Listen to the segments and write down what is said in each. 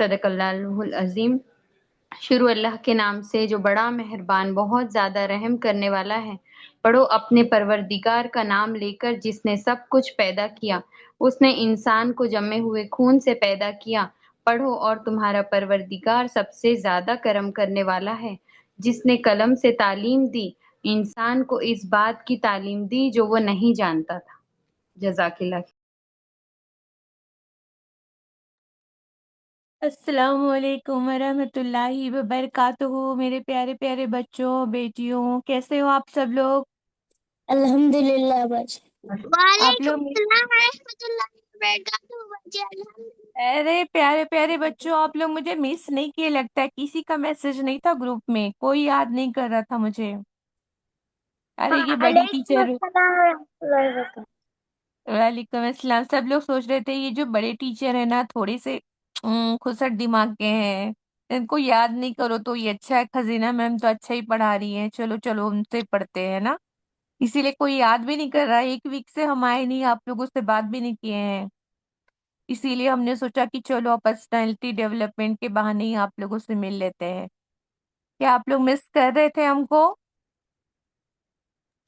सदकल्लाहुल अजीम। शुरू अल्लाह के नाम से जो बड़ा मेहरबान बहुत ज्यादा रहम करने वाला है। पढ़ो अपने परवरदिगार का नाम लेकर जिसने सब कुछ पैदा किया। उसने इंसान को जमे हुए खून से पैदा किया। पढ़ो और तुम्हारा परवरदिगार सबसे ज्यादा करम करने वाला है जिसने कलम से तालीम दी। इंसान को इस बात की तालीम दी जो वो नहीं जानता था। जजाकिल्लाह। अस्सलाम वालेकुम वरहमतुल्लाहि वबरकातुहू। मेरे प्यारे प्यारे बच्चों बेटियों, कैसे हो आप सब लोग? अल्हम्दुलिल्लाह बाजी। आप वालेकुम लोग सलाम रहमतुल्लाहि व बरकातुहू बाजी। अल्हम्दुलिल्लाह। अरे प्यारे प्यारे बच्चों, आप लोग मुझे मिस नहीं किए लगता है। किसी का मैसेज नहीं था ग्रुप में, कोई याद नहीं कर रहा था मुझे। अरे ये बड़ी वालेकुम टीचर। अस्सलाम रहमतुल्लाहि व बरकातुहू। वालेकुम अस्सलाम। सब लोग सोच रहे थे ये जो बड़े टीचर है ना, थोड़े से खुसट दिमाग के हैं, इनको याद नहीं करो तो ये अच्छा है। खजीना मैम तो अच्छा ही पढ़ा रही है, चलो चलो उनसे पढ़ते हैं ना। इसीलिए कोई याद भी नहीं कर रहा है। एक वीक से हम आए नहीं, आप लोगों से बात भी नहीं किए हैं। इसीलिए हमने सोचा कि चलो पर्सनालिटी डेवलपमेंट के बहाने ही आप लोगों से मिल लेते हैं। क्या आप लोग मिस कर रहे थे हमको?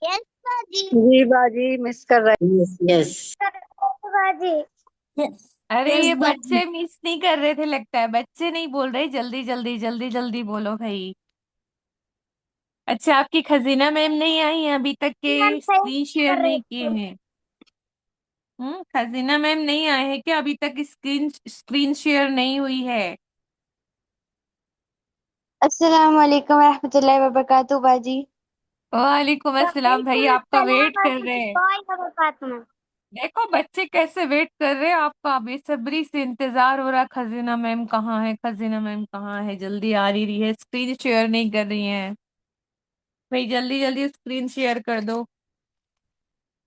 यस बाजी। जी बाजी मिस कर रहे। Yes yes. बाजी। यस। अरे यस ये बाजी। बच्चे मिस नहीं कर रहे थे लगता है। बच्चे नहीं बोल रहे, जल्दी जल्दी जल्दी जल्दी बोलो भाई। अच्छा, आपकी खजीना मैम नहीं आई हैं अभी तक मैम के? सही स्क्रीन शेयर कर रहे नहीं किए थे। हैं? खजीना मैम नहीं आए हैं क्या अभी तक? स्क्रीन स्क्रीन शेयर नहीं हुई है? अस्सलाम वालेकुम रहमतुल्लाहि व बरकातुहू बाजी। वालेकुम अस्सलाम भाई, वालेकुम आपका अस्सलाम वेट कर रहे हैं। रहमतुल्लाहि व बरकातुहू। देखो बच्चे कैसे वेट कर रहे हैं आपका, बेसब्री से इंतजार हो रहा। खजीना मैम कहाँ है, खजीना मैम कहाँ है? जल्दी आ रही है, स्क्रीन शेयर नहीं कर रही हैं भाई। जल्दी जल्दी स्क्रीन शेयर कर दो।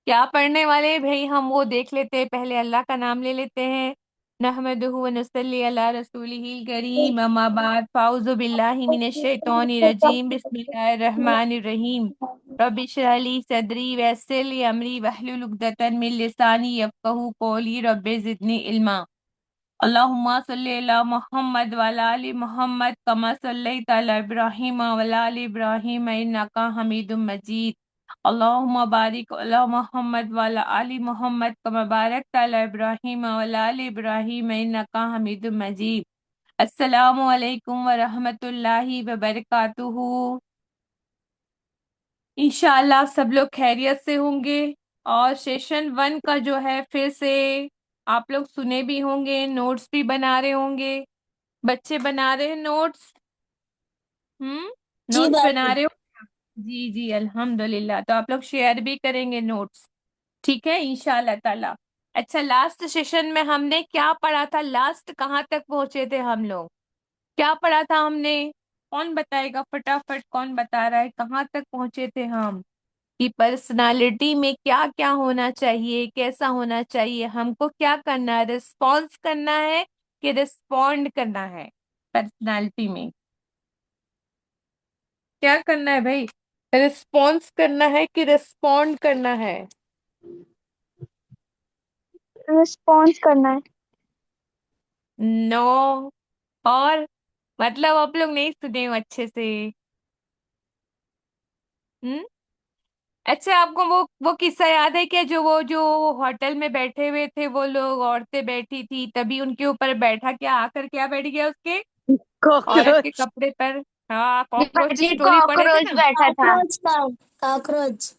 क्या पढ़ने वाले हैं भाई हम, वो देख लेते हैं। पहले अल्लाह का नाम ले लेते हैं। नहमदुहु व नसल्ली अला रसूलिहिल करीम, अम्मा बाद, फाउज़ु बिल्लाहि मिनश शैतानिर रजीम, बिस्मिल्लाहिर रहमानिर रहीम। रब्बि इश्रह ली सदरी वयस्सिर ली अमरी वहलुल उक़दतन मिन लिसानी यफ़क़हू क़ौली रब्बि ज़िदनी इल्मा। अल्लाहुम्मा सल्लि अला मुहम्मद व अला आलि मुहम्मद कमा सल्लैता अला इब्राहीम व अला आलि इब्राहीम इन्नका हमीदुम मजीद। अल्लाहुम्मा बारिक अला मुहम्मद व अला आलि मुहम्मद कमा बारकता अला इब्राहीम व अला आलि इब्राहीम इन्नका हमीदुम मजीद। अस्सलामु अलैकुम व रहमतुल्लाहि व बरकातुहू। इंशाअल्लाह सब लोग खैरियत से होंगे। और सेशन 1 का जो है फिर से आप लोग सुने भी होंगे, नोट्स भी बना रहे होंगे। बच्चे बना रहे हैं नोट्स? हम्म, जी नोट्स बना बाजी। रहे हो? जी जी अल्हम्दुलिल्लाह। तो आप लोग शेयर भी करेंगे नोट्स, ठीक है इंशाअल्लाह ताला। अच्छा, लास्ट सेशन में हमने क्या पढ़ा था? लास्ट कहाँ तक पहुंचे थे हम लोग? क्या पढ़ा था हमने? कौन बताएगा फटाफट? कौन बता रहा है कहाँ तक पहुंचे थे हम? कि पर्सनालिटी में क्या क्या होना चाहिए, कैसा होना चाहिए, हमको क्या करना है, रिस्पॉन्स करना है कि रिस्पॉन्ड करना है? पर्सनालिटी में क्या करना है भाई? रिस्पॉन्स करना है कि रिस्पॉन्ड करना है? रिस्पॉन्स करना है। नो। और मतलब आप लोग नहीं सुने हो अच्छे से? हम्म। अच्छा, आपको वो किस्सा याद है क्या, जो होटल में बैठे हुए थे वो लोग, औरतें बैठी थी, तभी उनके ऊपर बैठा, क्या आकर क्या बैठ गया उसके औरत के कॉकरोच। कपड़े पर? हाँ, जी कॉकरोच बाजी स्टोरी पढ़े थे कॉकरोच ना। बैठा था। कॉकरोच का। कॉकरोच।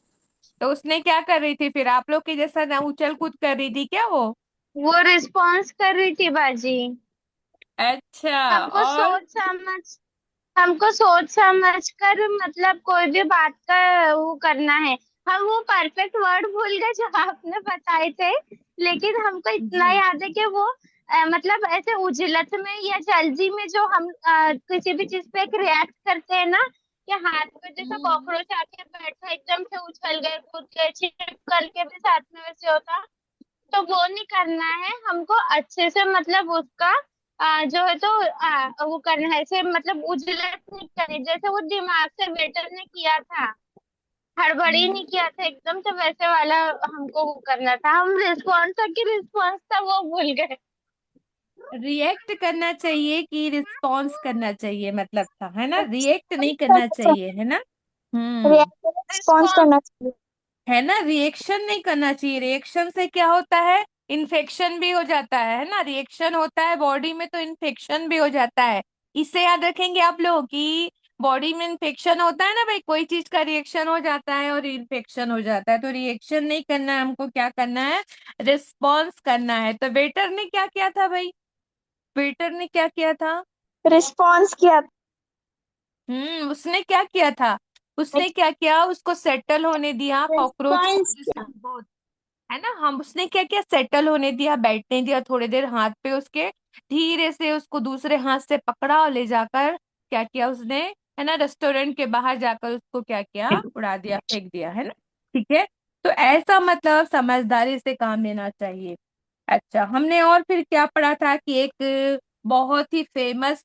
तो उसने क्या कर रही थी फिर? आप लोग के जैसा ना उछल कूद कर रही थी क्या वो? वो रिस्पॉन्स कर रही थी बाजी। अच्छा। हमको और सोच समझ हमको सोच समझ कर मतलब कोई भी बात का वो करना है। हम वो परफेक्ट वर्ड भूल गए जो आपने बताए थे, लेकिन हमको इतना जी। याद है कि वो मतलब ऐसे उजलत में या जल्दी में जो हम किसी भी चीज पे एक रिएक्ट करते हैं ना, कि हाथ में जैसे हम्म। कॉकरोच आके बैठा एकदम से उछल गए कूद गए छिप करके भी साथ में वैसे होता, तो वो नहीं करना है हमको। अच्छे से मतलब उसका जो है तो वो करना है ऐसे, मतलब उजलत नहीं करनी जैसे वो दिमाग से वेटर ने किया था, हड़बड़ी हम्म। नहीं किया था एकदम से वैसे वाला। हमको वो करना था, हम रिस्पॉन्स तक की रिस्पॉन्स था वो भूल गए। रिएक्ट करना चाहिए कि रिस्पॉन्स करना चाहिए, मतलब था, है ना, रिएक्ट नहीं करना चाहिए, है ना। हम्म। Response response. करना चाहिए। है ना, रिएक्शन नहीं करना चाहिए। रिएक्शन से क्या होता है, इन्फेक्शन भी हो जाता है ना, रिएक्शन होता है बॉडी में तो इन्फेक्शन भी हो जाता है। इससे याद रखेंगे आप लोग कि बॉडी में इन्फेक्शन होता है ना भाई, कोई चीज का रिएक्शन हो जाता है और इन्फेक्शन हो जाता है, तो रिएक्शन नहीं करना है हमको, क्या करना है, रिस्पॉन्स करना है। तो वेटर ने क्या किया था भाई, वेटर ने क्या किया था। रिस्पॉन्स किया। उसने क्या किया था, उसने क्या किया, उसको सेटल होने दिया कॉकरोच को, रिस्पॉन्स जिसको किया। बहुत, है ना, हम उसने क्या किया, सेटल होने दिया, बैठने दिया थोड़ी देर हाथ पे उसके, धीरे से उसको दूसरे हाथ से पकड़ा और ले जाकर क्या किया उसने, है ना, रेस्टोरेंट के बाहर जाकर उसको क्या किया, उड़ा दिया, फेंक दिया, है ना। ठीक है, तो ऐसा मतलब समझदारी से काम लेना चाहिए। अच्छा, हमने और फिर क्या पढ़ा था कि एक बहुत ही फेमस,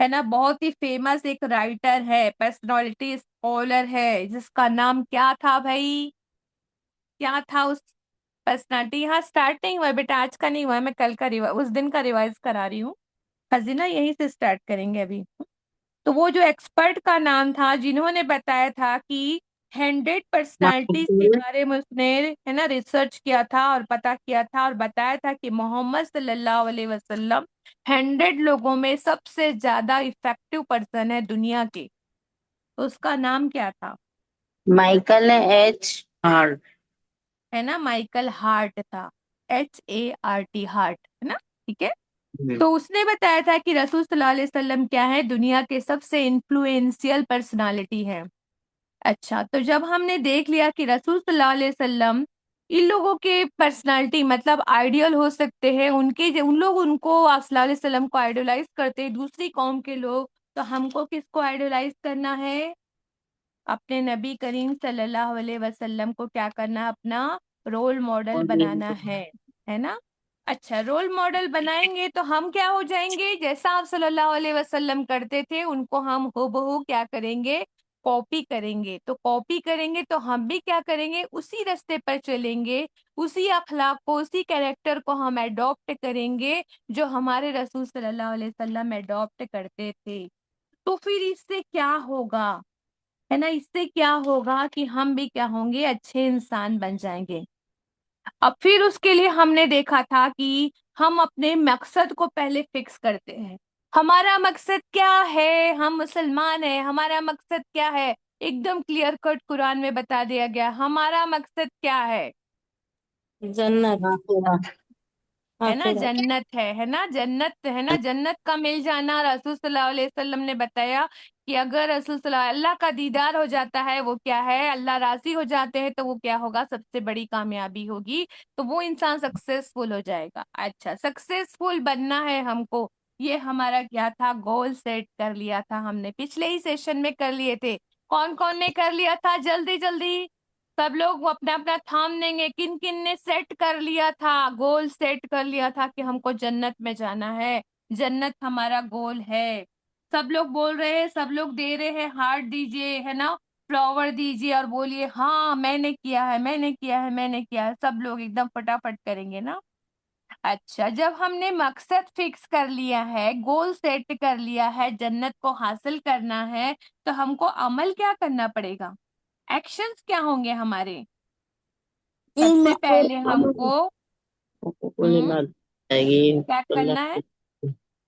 है ना, बहुत ही फेमस एक राइटर है, पर्सनालिटी स्कॉलर है, जिसका नाम क्या था भाई, क्या था उस पर्सनालिटी। यहाँ स्टार्ट नहीं हुआ है बेटा, आज का नहीं हुआ है, मैं कल का उस दिन का रिवाइज करा रही हूँ। खजीना यहीं से स्टार्ट करेंगे अभी। तो वो जो एक्सपर्ट का नाम था, जिन्होंने बताया था कि 100 पर्सनालिटीज के बारे में उसने, है ना, रिसर्च किया था और पता किया था और बताया था कि मोहम्मद सल्लल्लाहु अलैहि वसल्लम 100 लोगों में सबसे ज्यादा इफेक्टिव पर्सन है दुनिया के। तो उसका नाम क्या था, माइकल एच हार्ट। है ना, माइकल हार्ट था, HART, हार्ट, है ना। ठीक है, तो उसने बताया था कि रसूल सल्लल्लाहु अलैहि वसल्लम क्या है, दुनिया के सबसे इन्फ्लुएंशियल पर्सनालिटी है। अच्छा, तो जब हमने देख लिया कि रसूल सल्लल्लाहु अलैहि वसल्लम इन लोगों के पर्सनालिटी मतलब आइडियल हो सकते हैं, उन लोग उनको आप सल्लल्लाहु अलैहि वसल्लम को आइडलाइज करते हैं, दूसरी कौम के लोग, तो हमको किसको आइडलाइज करना है, अपने नबी करीम सल्लल्लाहु अलैहि वसल्लम को क्या करना है, अपना रोल मॉडल बनाना है ना। अच्छा, रोल मॉडल बनाएंगे तो हम क्या हो जाएंगे, जैसा आप सल्लल्लाहु अलैहि वसल्लम करते थे उनको हम हूबहू क्या करेंगे, कॉपी करेंगे। तो कॉपी करेंगे तो हम भी क्या करेंगे, उसी रास्ते पर चलेंगे, उसी अखलाक को, उसी कैरेक्टर को हम अडॉप्ट करेंगे जो हमारे रसूल सल्लल्लाहु अलैहि वसल्लम अडॉप्ट करते थे। तो फिर इससे क्या होगा, है ना, इससे क्या होगा कि हम भी क्या होंगे, अच्छे इंसान बन जाएंगे। अब फिर उसके लिए हमने देखा था कि हम अपने मकसद को पहले फिक्स करते हैं। हमारा मकसद क्या है, हम मुसलमान हैं, हमारा मकसद क्या है, एकदम क्लियर कट कुरान में बता दिया गया हमारा मकसद क्या है। जन्नत। है ना, आखिरत। जन्नत है ना, जन्नत है ना, जन्नत का मिल जाना। रसूल सल्लल्लाहु अलैहि वसल्लम ने बताया कि अगर रसूल सल्लल्लाहु अल्लाह का दीदार हो जाता है, वो क्या है, अल्लाह राजी हो जाते हैं, तो वो क्या होगा, सबसे बड़ी कामयाबी होगी, तो वो इंसान सक्सेसफुल हो जाएगा। अच्छा, सक्सेसफुल बनना है हमको, ये हमारा क्या था, गोल सेट कर लिया था हमने, पिछले ही सेशन में कर लिए थे। कौन कौन ने कर लिया था, जल्दी जल्दी सब लोग वो अपना अपना थाम देंगे, किन किन ने सेट कर लिया था, गोल सेट कर लिया था कि हमको जन्नत में जाना है, जन्नत हमारा गोल है। सब लोग बोल रहे हैं, सब लोग दे रहे हैं, हार्ट दीजिए, है ना, फ्लावर दीजिए और बोलिए हाँ मैंने किया है, मैंने किया है, मैंने किया है, सब लोग एकदम फटाफट करेंगे ना। अच्छा, जब हमने मकसद फिक्स कर लिया है, गोल सेट कर लिया है, जन्नत को हासिल करना है, तो हमको अमल क्या करना पड़ेगा, एक्शंस क्या होंगे हमारे। इल्म सबसे पहले हमको हम्म बात जाएगी। क्या करना है,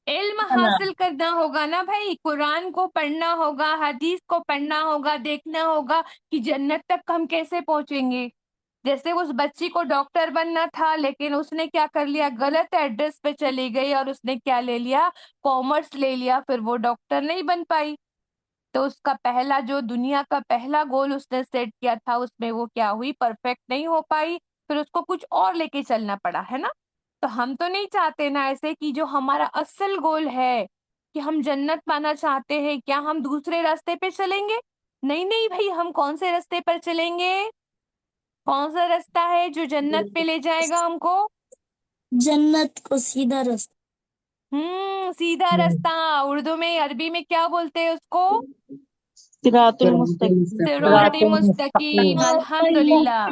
इल्म हासिल करना होगा ना भाई, कुरान को पढ़ना होगा, हदीस को पढ़ना होगा, देखना होगा कि जन्नत तक हम कैसे पहुंचेंगे। जैसे उस बच्ची को डॉक्टर बनना था, लेकिन उसने क्या कर लिया, गलत एड्रेस पे चली गई और उसने क्या ले लिया, कॉमर्स ले लिया, फिर वो डॉक्टर नहीं बन पाई। तो उसका पहला जो दुनिया का पहला गोल उसने सेट किया था उसमें वो क्या हुई, परफेक्ट नहीं हो पाई, फिर उसको कुछ और लेके चलना पड़ा, है ना। तो हम तो नहीं चाहते ना ऐसे कि जो हमारा असल गोल है कि हम जन्नत पाना चाहते हैं, क्या हम दूसरे रास्ते पे चलेंगे? नहीं नहीं भाई, हम कौन से रास्ते पर चलेंगे? कौन सा रास्ता है जो जन्नत पे ले जाएगा हमको? जन्नत को सीधा रास्ता। सीधा रास्ता। उर्दू में, अरबी में क्या बोलते हैं उसको? सिरातुल मुस्तकीम। सिराते मुस्तकीम, अल्हम्दुलिल्लाह।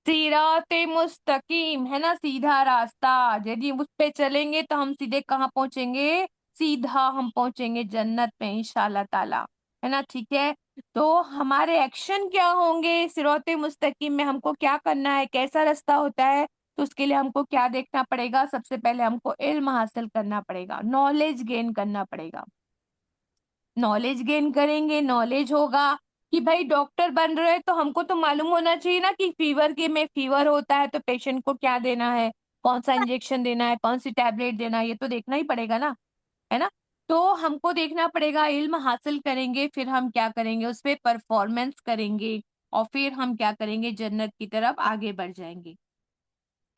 सिराते मुस्तकीम है ना, सीधा रास्ता। यदि उस पे चलेंगे तो हम सीधे कहाँ पहुंचेंगे? सीधा हम पहुंचेंगे जन्नत में इंशाल्लाह ताला, है ना। ठीक है, तो हमारे एक्शन क्या होंगे सिराते मुस्तकीम में? हमको क्या करना है, कैसा रास्ता होता है? तो उसके लिए हमको क्या देखना पड़ेगा? सबसे पहले हमको इल्म हासिल करना पड़ेगा, नॉलेज गेन करना पड़ेगा। नॉलेज गेन करेंगे, नॉलेज होगा कि भाई डॉक्टर बन रहे हैं तो हमको तो मालूम होना चाहिए ना कि फीवर के में फीवर होता है तो पेशेंट को क्या देना है, कौन सा इंजेक्शन देना है, कौन सी टैबलेट देना है, ये तो देखना ही पड़ेगा ना, है ना। तो हमको देखना पड़ेगा, इल्म हासिल करेंगे, फिर हम क्या करेंगे, उस पर परफॉर्मेंस करेंगे, और फिर हम क्या करेंगे, जन्नत की तरफ आगे बढ़ जाएंगे।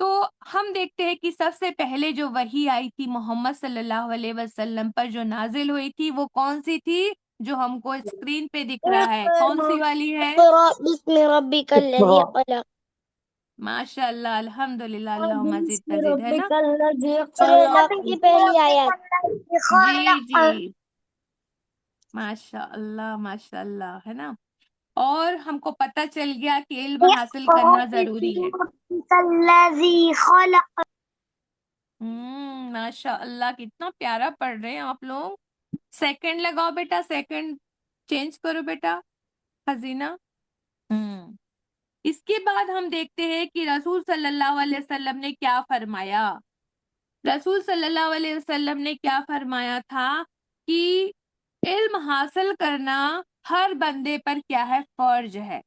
तो हम देखते हैं कि सबसे पहले जो वही आई थी मोहम्मद सल्लल्लाहु अलैहि वसल्लम पर जो नाजिल हुई थी वो कौन सी थी? जो हमको स्क्रीन पे दिख रहा है, कौन सी वाली है? बिस्मि रब्बिकल्लज़ी खलक़। माशाल्लाह, अल्हम्दुलिल्लाह, अल्लाह मजीद तजीद, है ना। सूरह यासीन की पहली आयत। जी जी, माशाल्लाह माशाल्लाह, है ना। और हमको पता चल गया कि इल्म हासिल करना जरूरी है। माशाल्लाह, कितना प्यारा पढ़ रहे हैं आप लोग। सेकंड लगाओ बेटा, सेकंड चेंज करो बेटा, हसीना। हम्म इसके बाद हम देखते हैं कि रसूल सल्लल्लाहु अलैहि वसल्लम ने क्या फरमाया। रसूल सल्लल्लाहु अलैहि वसल्लम ने क्या फरमाया था कि इल्म हासिल करना हर बंदे पर क्या है, फर्ज है।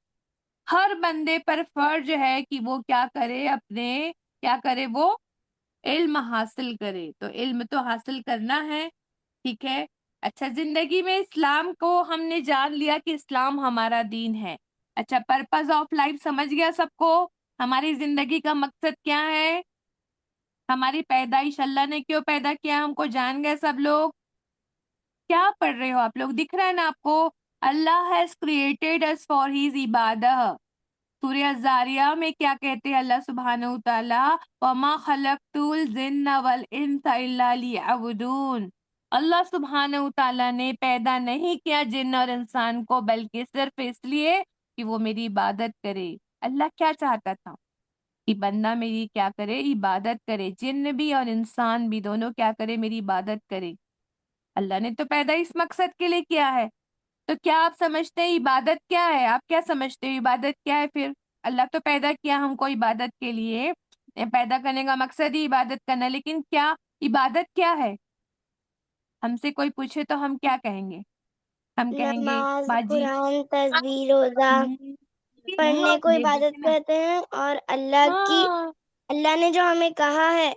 हर बंदे पर फर्ज है कि वो क्या करे, अपने क्या करे, वो इल्म हासिल करे। तो इल्म तो हासिल करना है, ठीक है। अच्छा, जिंदगी में इस्लाम को हमने जान लिया कि इस्लाम हमारा दीन है। अच्छा, पर्पस ऑफ लाइफ समझ गया सबको? हमारी जिंदगी का मकसद क्या है? हमारी पैदाइश अल्लाह ने क्यों पैदा किया, हमको जान गए सब लोग? क्या पढ़ रहे हो आप लोग, दिख रहा है ना आपको? Allah has created us for his इबादह। सूर्य जारिया में क्या कहते हैं अल्लाह सुब्हानहू तआला? वमा खलक़तुल जिन्ना वल इंसा इल्ला लियअबुदून। अल्लाह सुब्हानहू तआला ने पैदा नहीं किया जिन्न और इंसान को बल्कि सिर्फ इसलिए कि वो मेरी इबादत करे। अल्लाह क्या चाहता था कि बंदा मेरी क्या करे, इबादत करे। जिन्न भी और इंसान भी दोनों क्या करे, मेरी इबादत करे। अल्लाह ने तो पैदा इस मकसद के लिए किया है। तो क्या आप समझते हैं इबादत क्या है? आप क्या समझते हो इबादत क्या है फिर? अल्लाह तो पैदा किया हमको इबादत के लिए, पैदा करने का मकसद ही इबादत करना, लेकिन क्या इबादत क्या है? हमसे कोई पूछे तो हम क्या कहेंगे? हम कहेंगे नमाज, बाजी। कुरान, तस्बीह, रोजा हम्म, पढ़ने को ये इबादत देखे ना। कहते हैं। और हाँ। अल्लाह ने जो हमें कहा है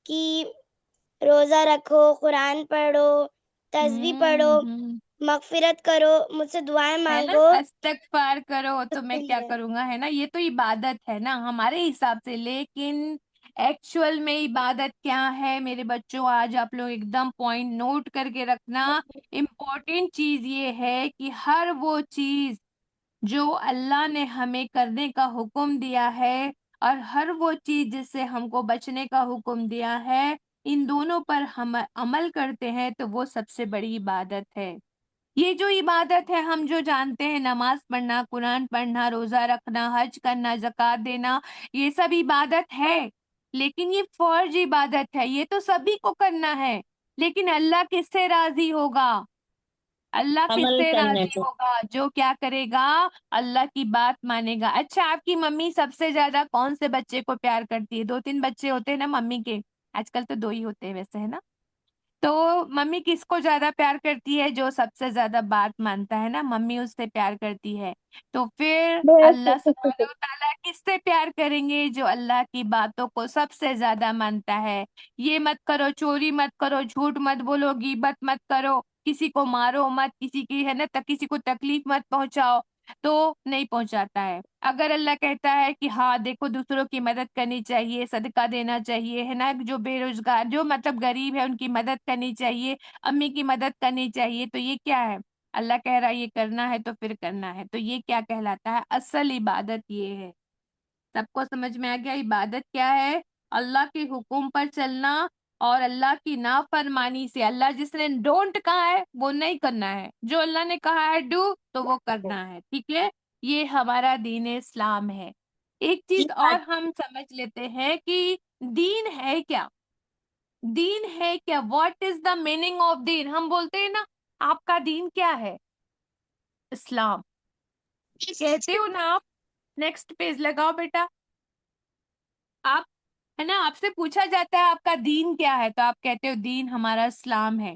कि रोजा रखो, कुरान पढ़ो, तस्बीह पढ़ो, हम्म, मगफिरत करो, मुझसे दुआएं है ना, मांगो, इस्तगफार करो तो उसके मैं क्या लिए। करूंगा, है ना। ये तो इबादत है ना हमारे हिसाब से, लेकिन एक्चुअल में इबादत क्या है मेरे बच्चों? आज आप लोग एकदम पॉइंट नोट करके रखना। इम्पोर्टेंट चीज ये है कि हर वो चीज जो अल्लाह ने हमें करने का हुक्म दिया है और हर वो चीज जिससे हमको बचने का हुक्म दिया है, इन दोनों पर हम अमल करते हैं तो वो सबसे बड़ी इबादत है। ये जो इबादत है हम जो जानते हैं, नमाज पढ़ना, कुरान पढ़ना, रोजा रखना, हज करना, जक़ात देना, ये सब इबादत है। लेकिन ये फर्ज इबादत है, ये तो सभी को करना है। लेकिन अल्लाह किससे राजी होगा? अल्लाह अमल किससे करने राजी से। होगा? जो क्या करेगा, अल्लाह की बात मानेगा। अच्छा, आपकी मम्मी सबसे ज्यादा कौन से बच्चे को प्यार करती है? दो तीन बच्चे होते हैं ना मम्मी के, आजकल तो दो ही होते हैं वैसे, है ना। तो मम्मी किसको ज्यादा प्यार करती है? जो सबसे ज्यादा बात मानता है ना, मम्मी उससे प्यार करती है। तो फिर अल्लाह सुब्हानहू व तआला किससे प्यार करेंगे? जो अल्लाह की बातों को सबसे ज्यादा मानता है। ये मत करो, चोरी मत करो, झूठ मत बोलो, गीबत मत करो, किसी को मारो मत, किसी की है ना किसी को तकलीफ मत पहुंचाओ, तो नहीं पहुंचाता है। अगर अल्लाह कहता है कि हाँ देखो दूसरों की मदद करनी चाहिए, सदका देना चाहिए, है ना, जो बेरोजगार जो मतलब गरीब है उनकी मदद करनी चाहिए, अम्मी की मदद करनी चाहिए, तो ये क्या है? अल्लाह कह रहा है ये करना है तो फिर करना है। तो ये क्या कहलाता है? असल इबादत ये है। सबको समझ में आ गया इबादत क्या है? अल्लाह के हुक्म पर चलना और अल्लाह की नाफरमानी से, अल्लाह जिसने डोंट कहा है वो नहीं करना है, जो अल्लाह ने कहा है डू तो वो करना है। ठीक है, ये हमारा दीन इस्लाम है। एक जी चीज और बाजी। हम समझ लेते हैं कि दीन है क्या। दीन है क्या, what is the meaning of दीन? हम बोलते हैं ना आपका दीन क्या है? इस्लाम कहते हो ना आप। नेक्स्ट पेज लगाओ बेटा। आप, है ना, आपसे पूछा जाता है आपका दीन क्या है, तो आप कहते हो दीन हमारा इस्लाम है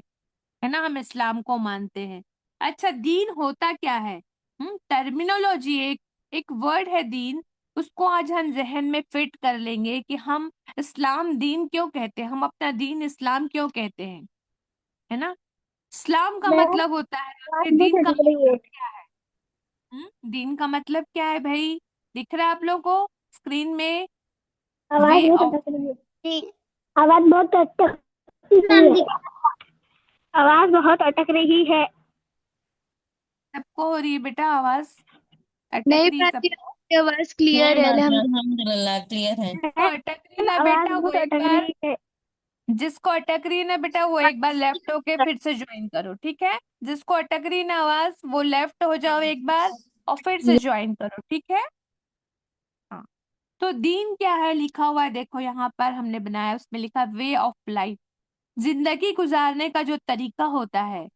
ना, हम इस्लाम को मानते हैं। अच्छा, दीन होता क्या है? टर्मिनोलॉजी, एक एक वर्ड है दीन, उसको आज हम जहन में फिट कर लेंगे कि हम इस्लाम दीन क्यों कहते हैं, हम अपना दीन इस्लाम क्यों कहते हैं, है ना। इस्लाम का मैम मतलब होता है, आवाज आपके बहुत दीन का अटक रही है। मतलब क्या है? दीन का मतलब क्या है भाई? दिख रहा है आप लोगों को स्क्रीन में? आवाज वे बहुत ऑफ, अटक रही है। जी आवाज बहुत अटक रही है। आवाज बहुत अटक रही है। सबको हो रही है बेटा आवाज? अटक नहीं रही है बाजी, सबको? आपकी आवाज क्लियर नहीं है बाजी, अल्हम्दुलिल्लाह। अल्हम्दुलिल्लाह क्लियर है। जिसको अटक रही ना आवाज बेटा वो बहुत एक अटक बार, रही है। जिसको अटक रही है ना बेटा वो एक बार लेफ्ट होके फिर से ज्वाइन करो, ठीक है। जिसको अटक रही ना आवाज वो लेफ्ट हो जाओ एक बार और फिर से ज्वाइन करो, ठीक है। हाँ, तो दीन क्या है लिखा हुआ है, देखो यहाँ पर हमने बनाया, उसमें लिखा वे ऑफ लाइफ, जिंदगी गुजारने का जो तरीका होता है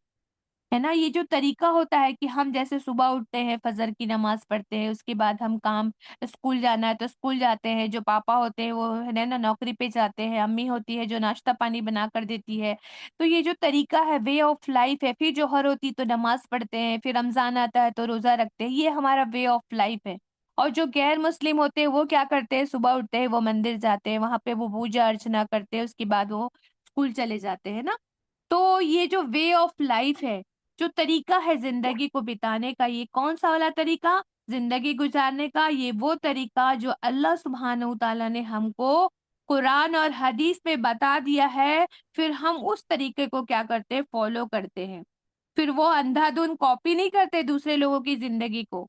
ना। ये जो तरीका होता है कि हम जैसे सुबह उठते हैं, फजर की नमाज पढ़ते हैं, उसके बाद हम काम, स्कूल जाना है तो स्कूल जाते हैं, जो पापा होते हैं वो है ना नौकरी पे जाते हैं, अम्मी होती है जो नाश्ता पानी बना कर देती है। तो ये जो तरीका है वे ऑफ लाइफ है। फिर जोहर होती तो नमाज पढ़ते हैं, फिर रमजान आता है तो रोजा रखते हैं, ये हमारा वे ऑफ लाइफ है। और जो गैर मुस्लिम होते हैं वो क्या करते हैं, सुबह उठते हैं वो मंदिर जाते हैं, वहां पे वो पूजा अर्चना करते हैं, उसके बाद वो स्कूल चले जाते हैं ना। तो ये जो वे ऑफ लाइफ है, जो तरीका है जिंदगी को बिताने का, ये कौन सा वाला तरीका जिंदगी गुजारने का? ये वो तरीका जो अल्लाह सुब्हानहू तआला ने हमको कुरान और हदीस में बता दिया है। फिर हम उस तरीके को क्या करते हैं, फॉलो करते हैं। फिर वो अंधाधुंध कॉपी नहीं करते दूसरे लोगों की जिंदगी को,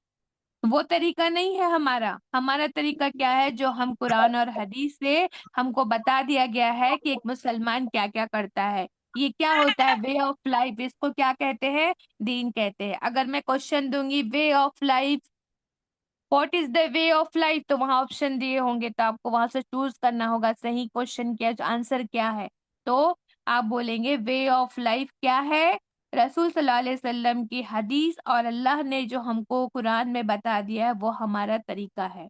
वो तरीका नहीं है हमारा। हमारा तरीका क्या है, जो हम कुरान और हदीस से हमको बता दिया गया है कि एक मुसलमान क्या क्या करता है, ये क्या होता है वे ऑफ लाइफ, इसको क्या कहते हैं, दीन कहते हैं। अगर मैं क्वेश्चन दूंगी way of life, what is the way of life, तो वहां ऑप्शन दिए होंगे, तो आपको वहां से चूज करना होगा सही क्वेश्चन क्या, आंसर क्या है। तो आप बोलेंगे वे ऑफ लाइफ क्या है, रसूल सल्लल्लाहु अलैहि वसल्लम की हदीस और अल्लाह ने जो हमको कुरान में बता दिया है वो हमारा तरीका है।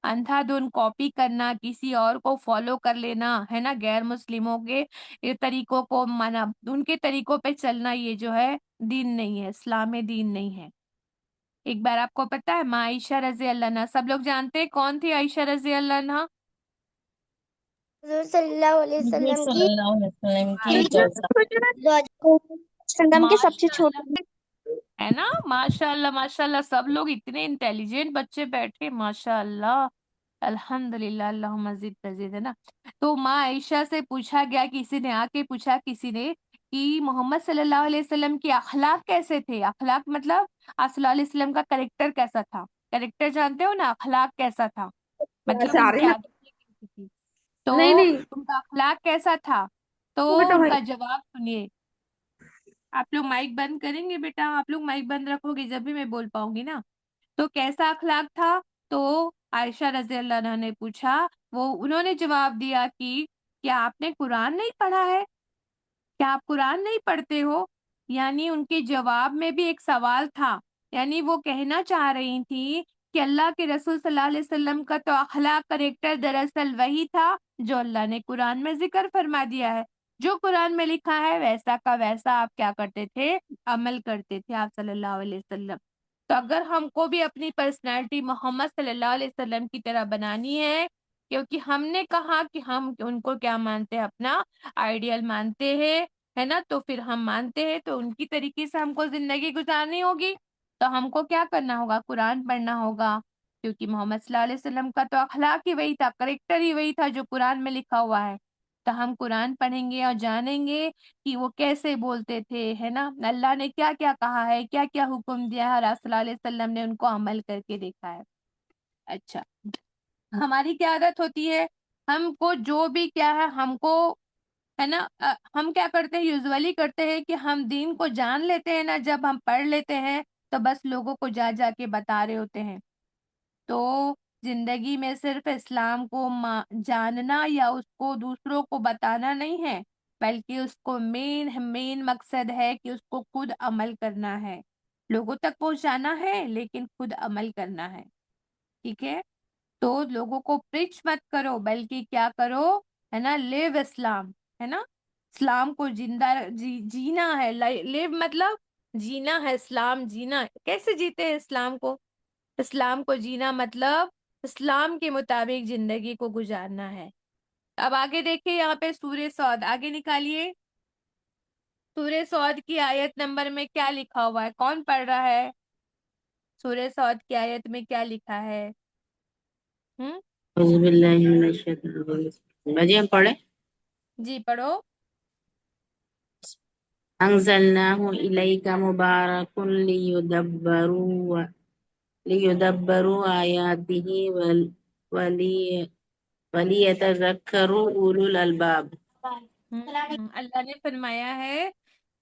अंधाधुंध कॉपी करना, किसी और को फॉलो कर लेना, है ना, गैर मुस्लिमों के ये तरीकों को माना, उनके तरीकों पे चलना, ये जो है दीन नहीं है, इस्लाम में दीन नहीं है। एक बार आपको पता है माँ आयशा रजी अल्लाह अन्हा, सब लोग जानते हैं कौन थी आयशा रजी अल्लाह अन्हा? हुजूर सल्लल्लाहु अलैहि हुजूर वसल्लम की सल्लल्लाहु अलैहि वसल्लम की दौजा दौजा। संगम के सबसे माशाल्लाह, छोटे। है ना, माशाल्लाह माशाल्लाह, सब लोग इतने इंटेलिजेंट बच्चे बैठे माशाल्लाह। अल्हम्दुलिल्लाह, अल्लाह मजीद तजीद, है ना। तो माँ आयशा से पूछा गया, किसी ने आके पूछा किसी ने कि मोहम्मद सल्लल्लाहु अलैहि वसल्लम के अखलाक कैसे थे, अखलाक मतलब आप सल्लल्लाहु अलैहि वसल्लम का करेक्टर कैसा था, करेक्टर जानते हो ना, अखलाक कैसा था, मतलब से आ रही उनकी है। आदतें कैसी थी, तो नहीं नहीं, उनका अखलाक कैसा था। तो वो बेटा भाई। उनका जवाब सुनिए। आप लोग माइक बंद करेंगे बेटा, आप लोग माइक बंद रखोगे जब भी मैं बोल पाऊंगी ना। तो कैसा अखलाक था, तो आयशा रजी अल्लाह अन्हा ने पूछा, वो उन्होंने जवाब दिया कि क्या आपने कुरान नहीं पढ़ा है, क्या आप कुरान नहीं पढ़ते हो। यानी उनके जवाब में भी एक सवाल था, यानी वो कहना चाह रही थी कि अल्लाह के रसूल सल्लल्लाहु अलैहि वसल्लम का तो अखलाक करेक्टर दरअसल वही था जो अल्लाह ने कुरान में जिक्र फरमा दिया है। जो कुरान में लिखा है वैसा का वैसा आप क्या करते थे, अमल करते थे आप सल्लल्लाहु अलैहि वसल्लम। तो अगर हमको भी अपनी पर्सनैलिटी मोहम्मद सल्लल्लाहु अलैहि वसल्लम की तरह बनानी है, क्योंकि हमने कहा कि हम उनको क्या मानते हैं, अपना आइडियल मानते हैं, है ना, तो फिर हम मानते हैं, तो उनकी तरीके से हमको जिंदगी गुजारनी होगी, तो हमको क्या करना होगा, कुरान पढ़ना होगा, क्योंकि मोहम्मद सल्लल्लाहु अलैहि वसल्लम का तो अखलाक ही वही था, करेक्टर ही वही था जो कुरान में लिखा हुआ है। तो हम कुरान पढ़ेंगे और जानेंगे कि वो कैसे बोलते थे, है ना, अल्लाह ने क्या क्या कहा है, क्या क्या हुक्म दिया है, और आप सल्लल्लाहु अलैहि वसल्लम ने उनको अमल करके देखा है। अच्छा, हमारी क्या आदत होती है, हमको जो भी क्या है हमको, है ना, हम क्या करते हैं, यूजुअली करते हैं कि हम दीन को जान लेते हैं ना, जब हम पढ़ लेते हैं तो बस लोगों को जा जा के बता रहे होते हैं। तो जिंदगी में सिर्फ इस्लाम को जानना या उसको दूसरों को बताना नहीं है, बल्कि उसको मेन मेन मकसद है कि उसको खुद अमल करना है, लोगों तक पहुंचाना है लेकिन खुद अमल करना है। ठीक है, तो लोगों को प्रीच मत करो, बल्कि क्या करो, है ना, लिव इस्लाम, है ना, इस्लाम को जिंदा जीना है। लिव मतलब जीना है, इस्लाम जीना है। कैसे जीते हैं इस्लाम को, इस्लाम को जीना मतलब इस्लाम के मुताबिक जिंदगी को गुजारना है। अब आगे देखिए, यहाँ पे सूरह सौद आगे निकालिए, सूरह सौद की आयत नंबर में क्या लिखा हुआ है, कौन पढ़ रहा है, सूरह सौद की आयत में क्या लिखा है? हम्म, बाजी हम पढ़े। जी पढ़ो। अंज़लनाहु इलैका मुबारकुन लियुदब्बरू आयातिही वली वलियतज़क्करू उलुल अलबाब। अल्लाह ने फरमाया है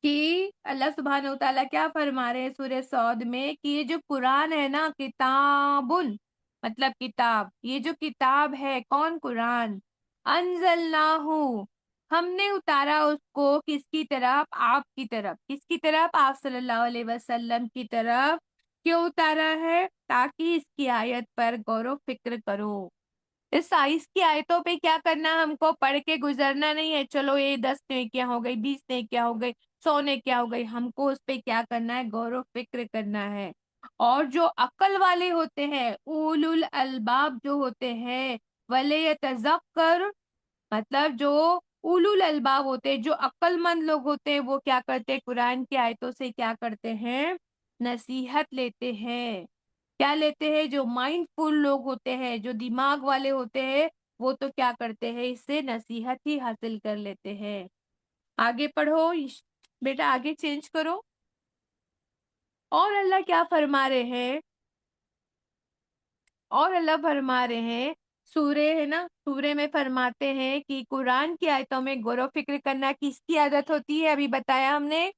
कि अल्लाह सुब्हानहू व तआला क्या फरमा रहे हैं सूरह सौद में कि ये जो कुरान है ना, किताबुन मतलब किताब, ये जो किताब है कौन, कुरान, अंजलनाहु हमने उतारा उसको, किसकी तरफ, आपकी तरफ, किसकी तरफ, आप सल्लल्लाहु अलैहि वसल्लम की तरफ। क्यों उतारा है, ताकि इसकी आयत पर गौर व फिक्र करो। इस साइज की आयतों पे क्या करना, हमको पढ़ के गुजरना नहीं है, चलो ये 10 नेकियां हो गई, 20 नेकियां हो गई, 100 नेकियां हो गई, हमको उस पे क्या करना है, गौर व फिक्र करना है। और जो अक्ल वाले होते हैं, उलुल अलबाब जो होते हैं, वले यतज़क्कर मतलब जो उलुल अलबाब होते हैं, जो अक्लमंद लोग होते हैं, वो क्या करते हैं, कुरान की आयतों से क्या करते हैं, नसीहत लेते हैं। क्या लेते हैं, जो माइंडफुल लोग होते हैं, जो दिमाग वाले होते हैं, वो तो क्या करते हैं, इससे नसीहत ही हासिल कर लेते हैं। आगे पढ़ो बेटा, आगे चेंज करो। और अल्लाह क्या फरमा रहे हैं, और अल्लाह फरमा रहे हैं, सूरे है ना, सूरे में फरमाते हैं कि कुरान की आयतों में गौर व फिक्र करना किसकी आदत होती है, अभी बताया हमने,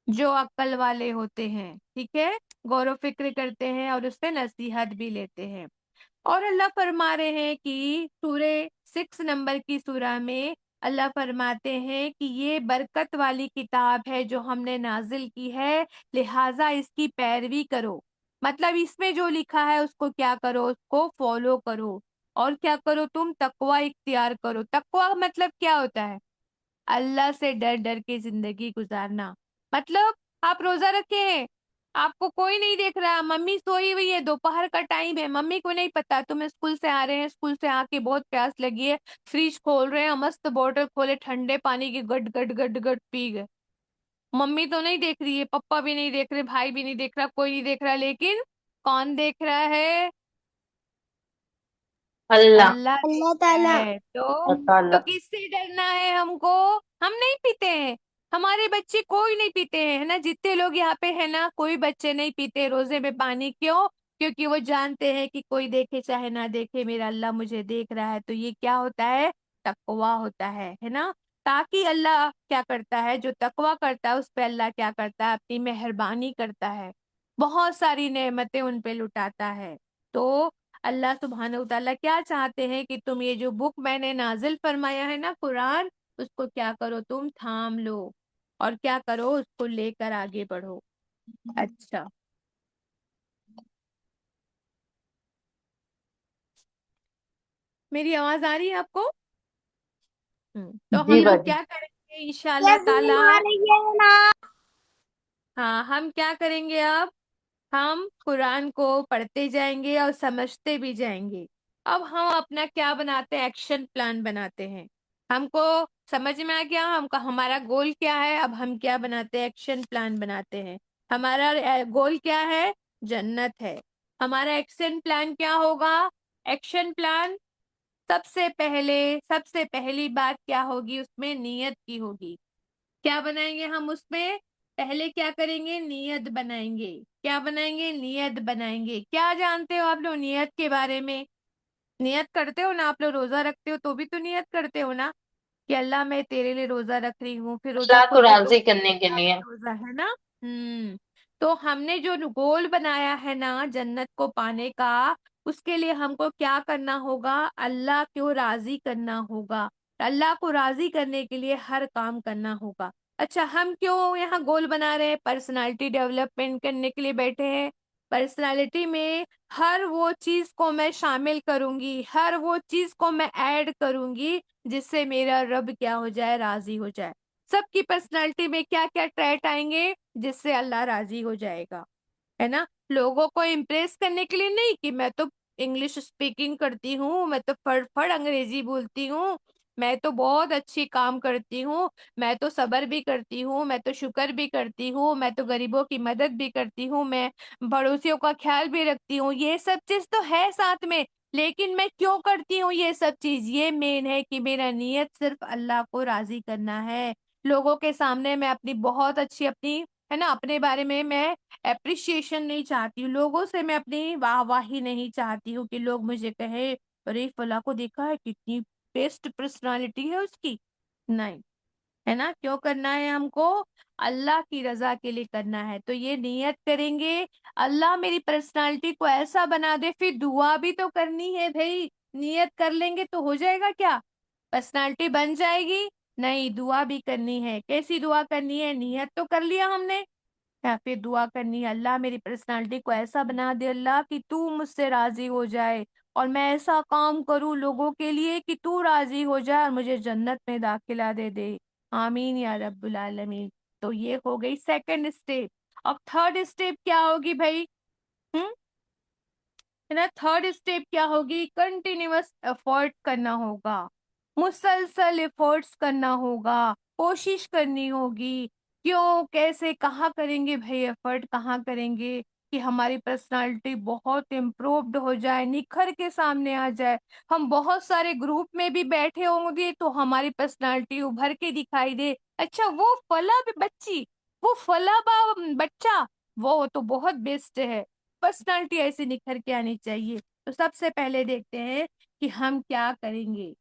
जो अक्ल वाले होते हैं। ठीक है, गौर व फिक्र करते हैं और उससे नसीहत भी लेते हैं। और अल्लाह फरमा रहे हैं कि सूरे 6 नंबर की सूरा में अल्लाह फरमाते हैं कि ये बरकत वाली किताब है जो हमने नाजिल की है, लिहाजा इसकी पैरवी करो। मतलब इसमें जो लिखा है उसको क्या करो, उसको फॉलो करो। और क्या करो, तुम तकवा इख्तियार करो। तकवा मतलब क्या होता है, अल्लाह से डर डर के जिंदगी गुजारना। मतलब आप रोजा रखे हैं, आपको कोई नहीं देख रहा, मम्मी सोई हुई है, दोपहर का टाइम है, मम्मी को नहीं पता, तुम स्कूल से आ रहे हैं, स्कूल से आके बहुत प्यास लगी है, फ्रिज खोल रहे हैं, मस्त बॉटल खोले, ठंडे पानी की गट गट गट गट पी गए। मम्मी तो नहीं देख रही है, पापा भी नहीं देख रहे, भाई भी नहीं देख रहा, कोई नहीं देख रहा, लेकिन कौन देख रहा है, अल्लाह अल्लाह देख अल्लाह रहा ताला। है। तो किससे डरना है हमको, हम नहीं पीते हैं, हमारे बच्चे कोई नहीं पीते हैं, है ना, जितने लोग यहाँ पे है ना, कोई बच्चे नहीं पीते रोजे में पानी। क्यों, क्योंकि वो जानते हैं कि कोई देखे चाहे ना देखे, मेरा अल्लाह मुझे देख रहा है। तो ये क्या होता है, तकवा होता है ना। ताकि अल्लाह क्या करता है, जो तकवा करता है उस पे अल्लाह क्या करता है, अपनी मेहरबानी करता है, बहुत सारी नेमतें उन पे लुटाता है। तो अल्लाह सुब्हानहू तआला क्या चाहते हैं कि तुम ये जो बुक मैंने नाजिल फरमाया है ना, कुरान, उसको क्या करो, तुम थाम लो और क्या करो, उसको लेकर आगे बढ़ो। अच्छा, मेरी आवाज आ रही है आपको? तो हम जी लोग बाजी। क्या करेंगे इंशाल्लाह यस ताला, आ रही है ना। हाँ हम क्या करेंगे अब, हम कुरान को पढ़ते जाएंगे और समझते भी जाएंगे। अब हम अपना क्या बनाते हैं, एक्शन प्लान बनाते हैं। हमको समझ में आ गया हमका हमारा गोल क्या है। अब हम क्या बनाते हैं, एक्शन प्लान बनाते हैं। हमारा गोल क्या है, जन्नत है। हमारा एक्शन प्लान क्या होगा, एक्शन प्लान सबसे पहली बात क्या होगी उसमें, नियत की होगी। क्या बनाएंगे हम उसमें, पहले क्या करेंगे, नियत बनाएंगे। क्या बनाएंगे, नियत बनाएंगे। क्या जानते हो आप लोग नियत के बारे में, नियत करते हो ना आप लोग, रोजा रखते हो तो भी तो नियत करते हो ना कि अल्लाह मैं तेरे लिए रोजा रख रही हूँ, फिर रोजा अल्लाह को खोलते तो राजी करने के लिए। रोजा है ना। तो हमने जो गोल बनाया है ना जन्नत को पाने का, उसके लिए हमको क्या करना होगा, अल्लाह को राजी करना होगा। अल्लाह को राजी करने के लिए हर काम करना होगा। अच्छा, हम क्यों यहाँ गोल बना रहे हैं, पर्सनालिटी डेवलपमेंट करने के लिए बैठे हैं। पर्सनालिटी में हर वो चीज को मैं शामिल करूंगी, हर वो चीज को मैं ऐड करूंगी जिससे मेरा रब क्या हो जाए, राजी हो जाए। सबकी पर्सनालिटी में क्या क्या ट्रैट आएंगे जिससे अल्लाह राजी हो जाएगा, है ना। लोगों को इम्प्रेस करने के लिए नहीं कि मैं तो इंग्लिश स्पीकिंग करती हूँ, मैं तो फड़ फड़ अंग्रेजी बोलती हूँ, मैं तो बहुत अच्छी काम करती हूँ, मैं तो सब्र भी करती हूँ, मैं तो शुक्र भी करती हूँ, मैं तो गरीबों की मदद भी करती हूँ, मैं पड़ोसियों का ख्याल भी रखती हूँ। ये सब चीज तो है साथ में, लेकिन मैं क्यों करती हूँ ये सब चीज, ये मेन है कि मेरा नियत सिर्फ अल्लाह को राजी करना है। लोगों के सामने मैं अपनी बहुत अच्छी अपनी, है ना, अपने बारे में मैं एप्रिसिएशन नहीं चाहती हूँ, लोगों से मैं अपनी वाहवाही नहीं चाहती हूँ कि लोग मुझे कहे अरे फला को देखा है कितनी बेस्ट पर्सनालिटी है उसकी। नहीं, है ना, क्यों करना है हमको, अल्लाह की रजा के लिए करना है। तो ये नियत करेंगे, अल्लाह मेरी पर्सनालिटी को ऐसा बना दे, फिर दुआ भी तो करनी है भाई। नियत कर लेंगे तो हो जाएगा क्या, पर्सनालिटी बन जाएगी, नहीं, दुआ भी करनी है। कैसी दुआ करनी है, नियत तो कर लिया हमने, या फिर दुआ करनी है अल्लाह मेरी पर्सनालिटी को ऐसा बना दे अल्लाह कि तू मुझसे राजी हो जाए, और मैं ऐसा काम करूं लोगों के लिए कि तू राजी हो जाए और मुझे जन्नत में दाखिला दे दे। आमीन या रब्बुल आलमीन। तो ये हो गई सेकंड स्टेप। अब थर्ड स्टेप क्या होगी भाई, हम्म, है ना। थर्ड स्टेप क्या होगी, कंटिन्यूअस एफर्ट करना होगा, मुसलसल एफर्ट्स करना होगा, कोशिश करनी होगी। क्यों, कैसे, कहाँ करेंगे भाई एफर्ट, कहाँ करेंगे कि हमारी पर्सनालिटी बहुत इम्प्रूव्ड हो जाए, निखर के सामने आ जाए। हम बहुत सारे ग्रुप में भी बैठे होंगे तो हमारी पर्सनालिटी उभर के दिखाई दे, अच्छा वो फला बच्ची, वो फला बच्चा, वो तो बहुत बेस्ट है। पर्सनालिटी ऐसे निखर के आनी चाहिए। तो सबसे पहले देखते हैं कि हम क्या करेंगे,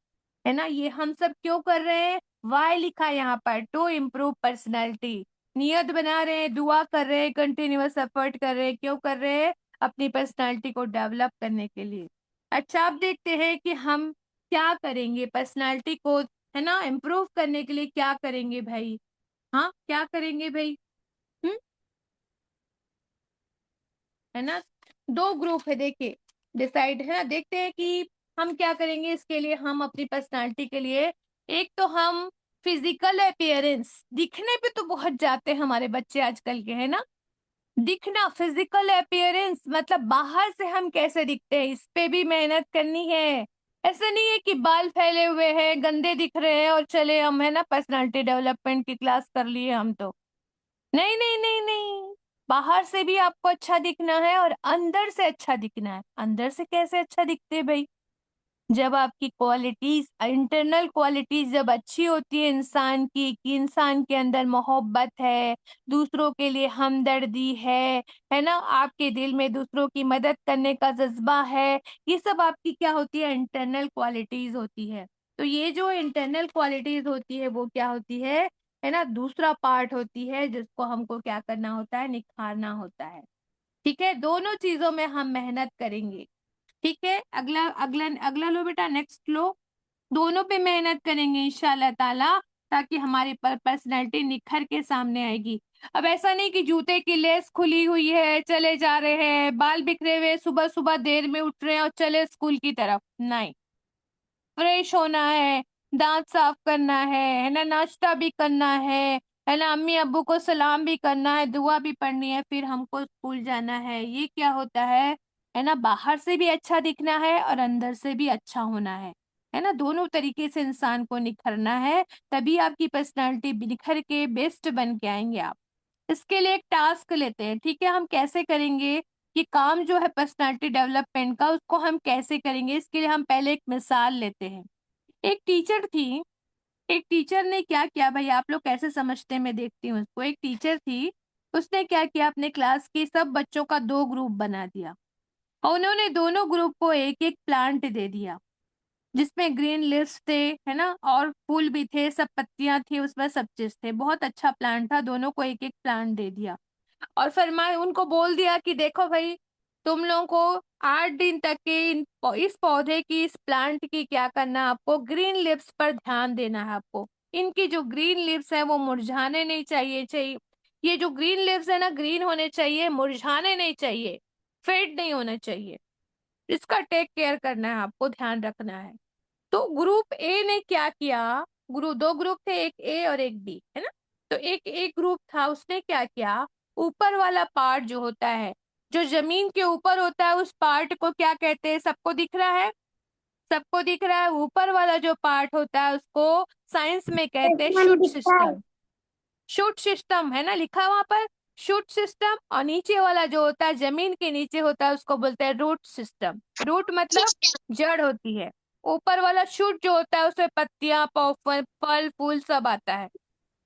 है ना। ये हम सब क्यों कर रहे हैं, वाई लिखा है यहाँ पर, टू इम्प्रूव पर्सनालिटी। नियत बना रहे हैं, दुआ कर रहे हैं, कंटिन्यूअस एफर्ट कर रहे हैं, क्यों कर रहे हैं, अपनी पर्सनालिटी को डेवलप करने के लिए। अच्छा, अब देखते हैं कि हम क्या करेंगे पर्सनालिटी को, है ना, इम्प्रूव करने के लिए क्या करेंगे भाई। हाँ, क्या करेंगे भाई, हम्म, है ना। दो ग्रुप है, देखिए, डिसाइड है ना, देखते हैं कि हम क्या करेंगे इसके लिए, हम अपनी पर्सनालिटी के लिए। एक तो हम फिजिकल अपीयरेंस, दिखने पे तो बहुत जाते हैं हमारे बच्चे आजकल के, है ना। दिखना, फिजिकल अपीयरेंस मतलब बाहर से हम कैसे दिखते हैं, इस पे भी मेहनत करनी है। ऐसा नहीं है कि बाल फैले हुए हैं, गंदे दिख रहे हैं और चले हम, है ना, पर्सनालिटी डेवलपमेंट की क्लास कर लिए हम तो, नहीं नहीं नहीं नहीं। बाहर से भी आपको अच्छा दिखना है और अंदर से अच्छा दिखना है। अंदर से कैसे अच्छा दिखते हैं भाई, जब आपकी क्वालिटीज, इंटरनल क्वालिटीज जब अच्छी होती है इंसान की, कि इंसान के अंदर मोहब्बत है, दूसरों के लिए हमदर्दी है ना, आपके दिल में दूसरों की मदद करने का जज्बा है, ये सब आपकी क्या होती है, इंटरनल क्वालिटीज होती है। तो ये जो इंटरनल क्वालिटीज होती है वो क्या होती है ना, दूसरा पार्ट होती है जिसको हमको क्या करना होता है, निखारना होता है। ठीक है, दोनों चीजों में हम मेहनत करेंगे। ठीक है, अगला अगला अगला लो बेटा, नेक्स्ट लो। दोनों पे मेहनत करेंगे इंशाल्लाह ताला, ताकि हमारी पर्सनैलिटी निखर के सामने आएगी। अब ऐसा नहीं कि जूते की लेस खुली हुई है, चले जा रहे हैं, बाल बिखरे हुए, सुबह सुबह देर में उठ रहे हैं और चले स्कूल की तरफ, नहीं। फ्रेश होना है, दांत साफ करना है ना, नाश्ता भी करना है ना, अम्मी अब्बू को सलाम भी करना है, दुआ भी पढ़नी है, फिर हमको स्कूल जाना है। ये क्या होता है ना, बाहर से भी अच्छा दिखना है और अंदर से भी अच्छा होना है। है ना। दोनों तरीके से इंसान को निखरना है, तभी आपकी पर्सनालिटी निखर के बेस्ट बन के आएंगे आप। इसके लिए एक टास्क लेते हैं, ठीक है। हम कैसे करेंगे कि काम जो है पर्सनालिटी डेवलपमेंट का, उसको हम कैसे करेंगे, इसके लिए हम पहले एक मिसाल लेते हैं। एक टीचर थी, एक टीचर ने क्या किया भाई, आप लोग कैसे समझते हैं मैं देखती हूँ उसको। एक टीचर थी, उसने क्या किया, अपने क्लास के सब बच्चों का दो ग्रुप बना दिया और उन्होंने दोनों ग्रुप को एक एक प्लांट दे दिया, जिसमें ग्रीन लीव्स थे, है ना, और फूल भी थे, सब पत्तियां थी उसमें, सब चीज थे। बहुत अच्छा प्लांट था, दोनों को एक एक प्लांट दे दिया और फरमाए उनको बोल दिया कि देखो भाई, तुम लोगों को 8 दिन तक के इस पौधे की, इस प्लांट की क्या करना है, आपको ग्रीन लिव्स पर ध्यान देना है। आपको इनकी जो ग्रीन लिव्स है वो मुरझाने नहीं चाहिए। ये जो ग्रीन लिव्स है ना, ग्रीन होने चाहिए, मुरझाने नहीं चाहिए, फेड नहीं होना चाहिए। इसका टेक केयर करना है, आपको ध्यान रखना है। तो ग्रुप ए ने क्या किया, दो ग्रुप थे, एक ए और एक बी, है ना। तो एक ग्रुप था, उसने क्या किया, ऊपर वाला पार्ट जो होता है, जो जमीन के ऊपर होता है, उस पार्ट को क्या कहते हैं, सबको दिख रहा है, सबको दिख रहा है। ऊपर वाला जो पार्ट होता है उसको साइंस में कहते हैं आसमान शूट दिखता है। सिस्टम। शूट सिस्टम है ना, लिखा है वहां पर शूट सिस्टम। और नीचे वाला जो होता है, जमीन के नीचे होता है, उसको बोलते हैं रूट सिस्टम। रूट मतलब जड़ होती है। ऊपर वाला शूट जो होता है, उसमें पत्तियां, फल फल फूल सब आता है।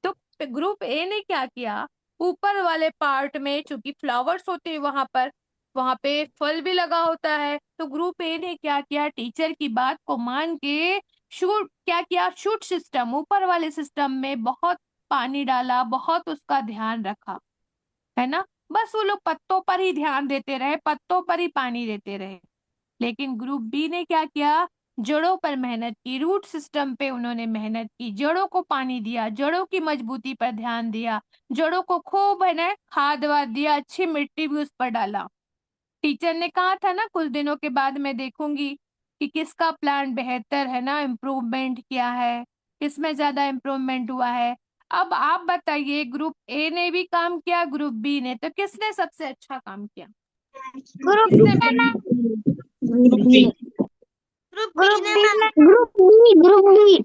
तो ग्रुप ए ने क्या किया, ऊपर वाले पार्ट में चूंकि फ्लावर्स होते हैं वहां पे फल भी लगा होता है, तो ग्रुप ए ने क्या किया, टीचर की बात को मान के शूट क्या किया, शूट सिस्टम, ऊपर वाले सिस्टम में बहुत पानी डाला, बहुत उसका ध्यान रखा, है ना। बस वो लोग पत्तों पर ही ध्यान देते रहे, पत्तों पर ही पानी देते रहे। लेकिन ग्रुप बी ने क्या किया, जड़ों पर मेहनत की, रूट सिस्टम पे उन्होंने मेहनत की, जड़ों को पानी दिया, जड़ों की मजबूती पर ध्यान दिया, जड़ों को खूब, है ना, खाद वाद दिया, अच्छी मिट्टी भी उस पर डाला। टीचर ने कहा था ना, कुछ दिनों के बाद मैं देखूंगी कि किसका प्लान बेहतर, है ना, इम्प्रूवमेंट किया है, किसमें ज्यादा इम्प्रूवमेंट हुआ है। अब आप बताइए, ग्रुप ए ने भी काम किया, ग्रुप बी ने, तो किसने सबसे अच्छा काम किया, ग्रुप किसने बी बेहतर? में ग्रुप बी। ग्रुप बी में ग्रुप बी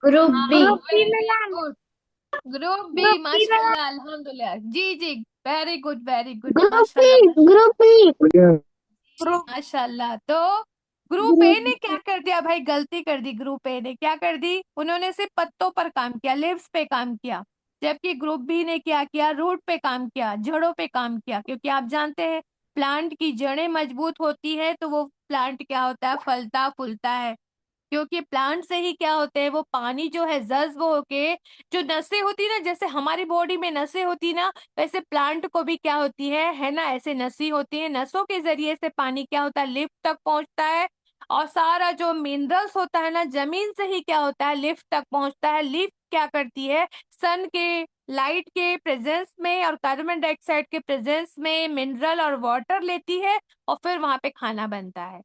ग्रुप हाँ B. Very good, group B, group B में माशाल्लाह, अल्हम्दुलिल्लाह, जी जी, very good very good, group B माशाल्लाह माशाल्लाह, ग्रुप बी ग्रुप माशाल्लाह। तो ग्रुप ए ने क्या कर दिया भाई, गलती कर दी। ग्रुप ए ने क्या कर दी, उन्होंने सिर्फ पत्तों पर काम किया, लीव्स पे काम किया, जबकि ग्रुप बी ने क्या किया, रूट पे काम किया, जड़ों पे काम किया। क्योंकि आप जानते हैं प्लांट की जड़ें मजबूत होती है तो वो प्लांट क्या होता है, फलता फूलता है। क्योंकि प्लांट से ही क्या होते हैं, वो पानी जो है जज्ब होके, जो नसें होती ना, जैसे हमारी बॉडी में नसें होती ना, वैसे प्लांट को भी क्या होती है ना, ऐसे नसें होती है, नसों के जरिए से पानी क्या होता है, लिफ्ट तक पहुंचता है। और सारा जो मिनरल्स होता है ना, जमीन से ही क्या होता है, लिफ्ट तक पहुंचता है। लिफ्ट क्या करती है, सन के लाइट के प्रेजेंस में और कार्बन डाइऑक्साइड के प्रेजेंस में मिनरल और वाटर लेती है, और फिर वहां पे खाना बनता है।